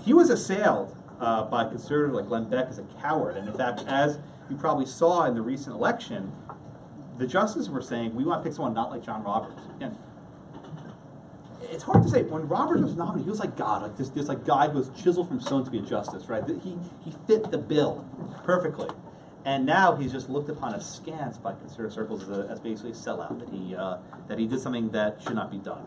He was assailed by conservatives like Glenn Beck as a coward. And in fact, as you probably saw in the recent election, the justices were saying, we want to pick someone not like John Roberts. Again, it's hard to say. When Roberts was nominated, he was like God, like this like guy who was chiseled from stone to be a justice, right? He fit the bill perfectly. And now he's just looked upon askance by conservative circles as basically a sellout, that he did something that should not be done.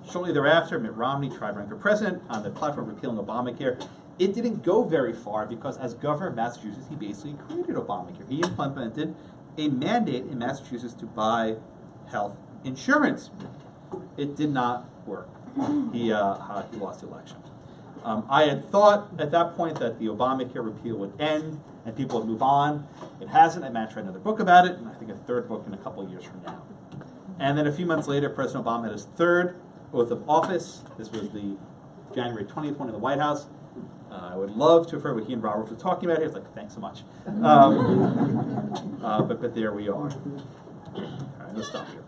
Shortly thereafter, Mitt Romney tried running for president on the platform of repealing Obamacare. It didn't go very far because as governor of Massachusetts, he basically created Obamacare. He implemented a mandate in Massachusetts to buy health insurance. It did not work. He lost the election. I had thought at that point that the Obamacare repeal would end and people would move on. It hasn't. I managed to write another book about it, and I think a third book in a couple of years from now. And then a few months later, President Obama had his third oath of office. This was the January 20th one in the White House. I would love to have heard what he and Robert were talking about here. It's like, thanks so much. But there we are. All right, let's stop here.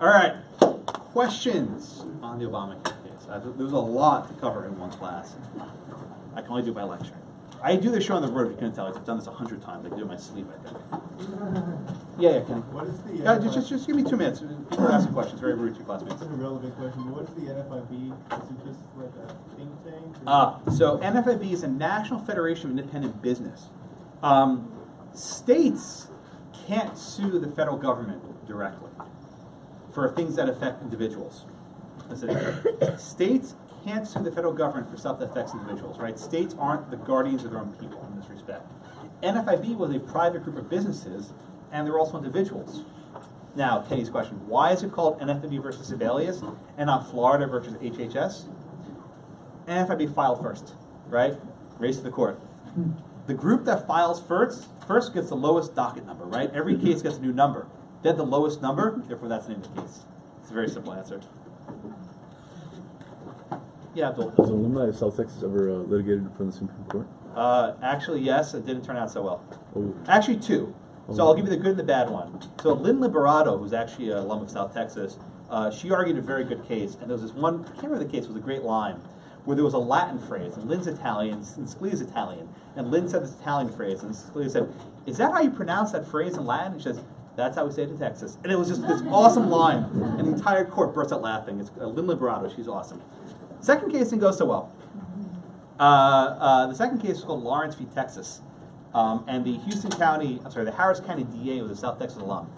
All right, questions on the Obamacare case? There was a lot to cover in one class. I can only do it by lecture. I do this show on the road, if you couldn't tell. I've done this 100 times. I do it in my sleep, I think. Yeah, Kenny. What is the just give me 2 minutes. People are asking questions. Very rude to your classmates. That's a relevant question, but what is the NFIB? Is it just like a think tank? So NFIB is a National Federation of Independent Business. States can't sue the federal government directly for things that affect individuals. States can't sue the federal government for stuff that affects individuals, right? States aren't the guardians of their own people in this respect. NFIB was a private group of businesses, and they're also individuals. Now, Kenny's question, why is it called NFIB versus Sebelius and not Florida versus HHS? NFIB filed first, right? Race to the court. The group that files first gets the lowest docket number, right? Every case gets a new number. They had the lowest number, therefore that's the name of the case. It's a very simple answer. Yeah, Abdul. Was alumni of South Texas ever litigated in front of the Supreme Court? Actually, yes. It didn't turn out so well. Oh. Actually, 2. So I'll give you the good and the bad one. So Lynn Liberato, who's actually an alum of South Texas, she argued a very good case. And there was this one, I can't remember the case, it was a great line, where there was a Latin phrase, and Lynn's Italian, and Scalia's Italian. And Lynn said this Italian phrase, and Scalia said, is that how you pronounce that phrase in Latin? And she says, that's how we say it in Texas. And it was just this awesome line. And the entire court burst out laughing. It's Lynn Liberato, she's awesome. Second case didn't go so well. The second case was called Lawrence v. Texas. And the the Harris County DA was a South Texas alum.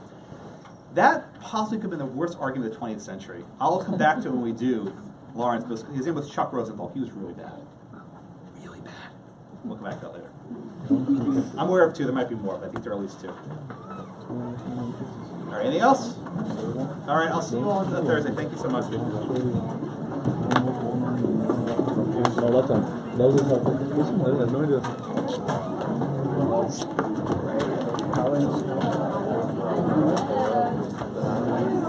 That possibly could have been the worst argument of the 20th century. I'll come back to it when we do Lawrence, because his name was Chuck Rosenthal. He was really bad. Really bad. We'll come back to that later. I'm aware of 2. There might be more, but I think there are at least 2. All right, anything else? All right, I'll see you all on Thursday. Thank you so much. No, that time. That was a South Texas person? I had no idea.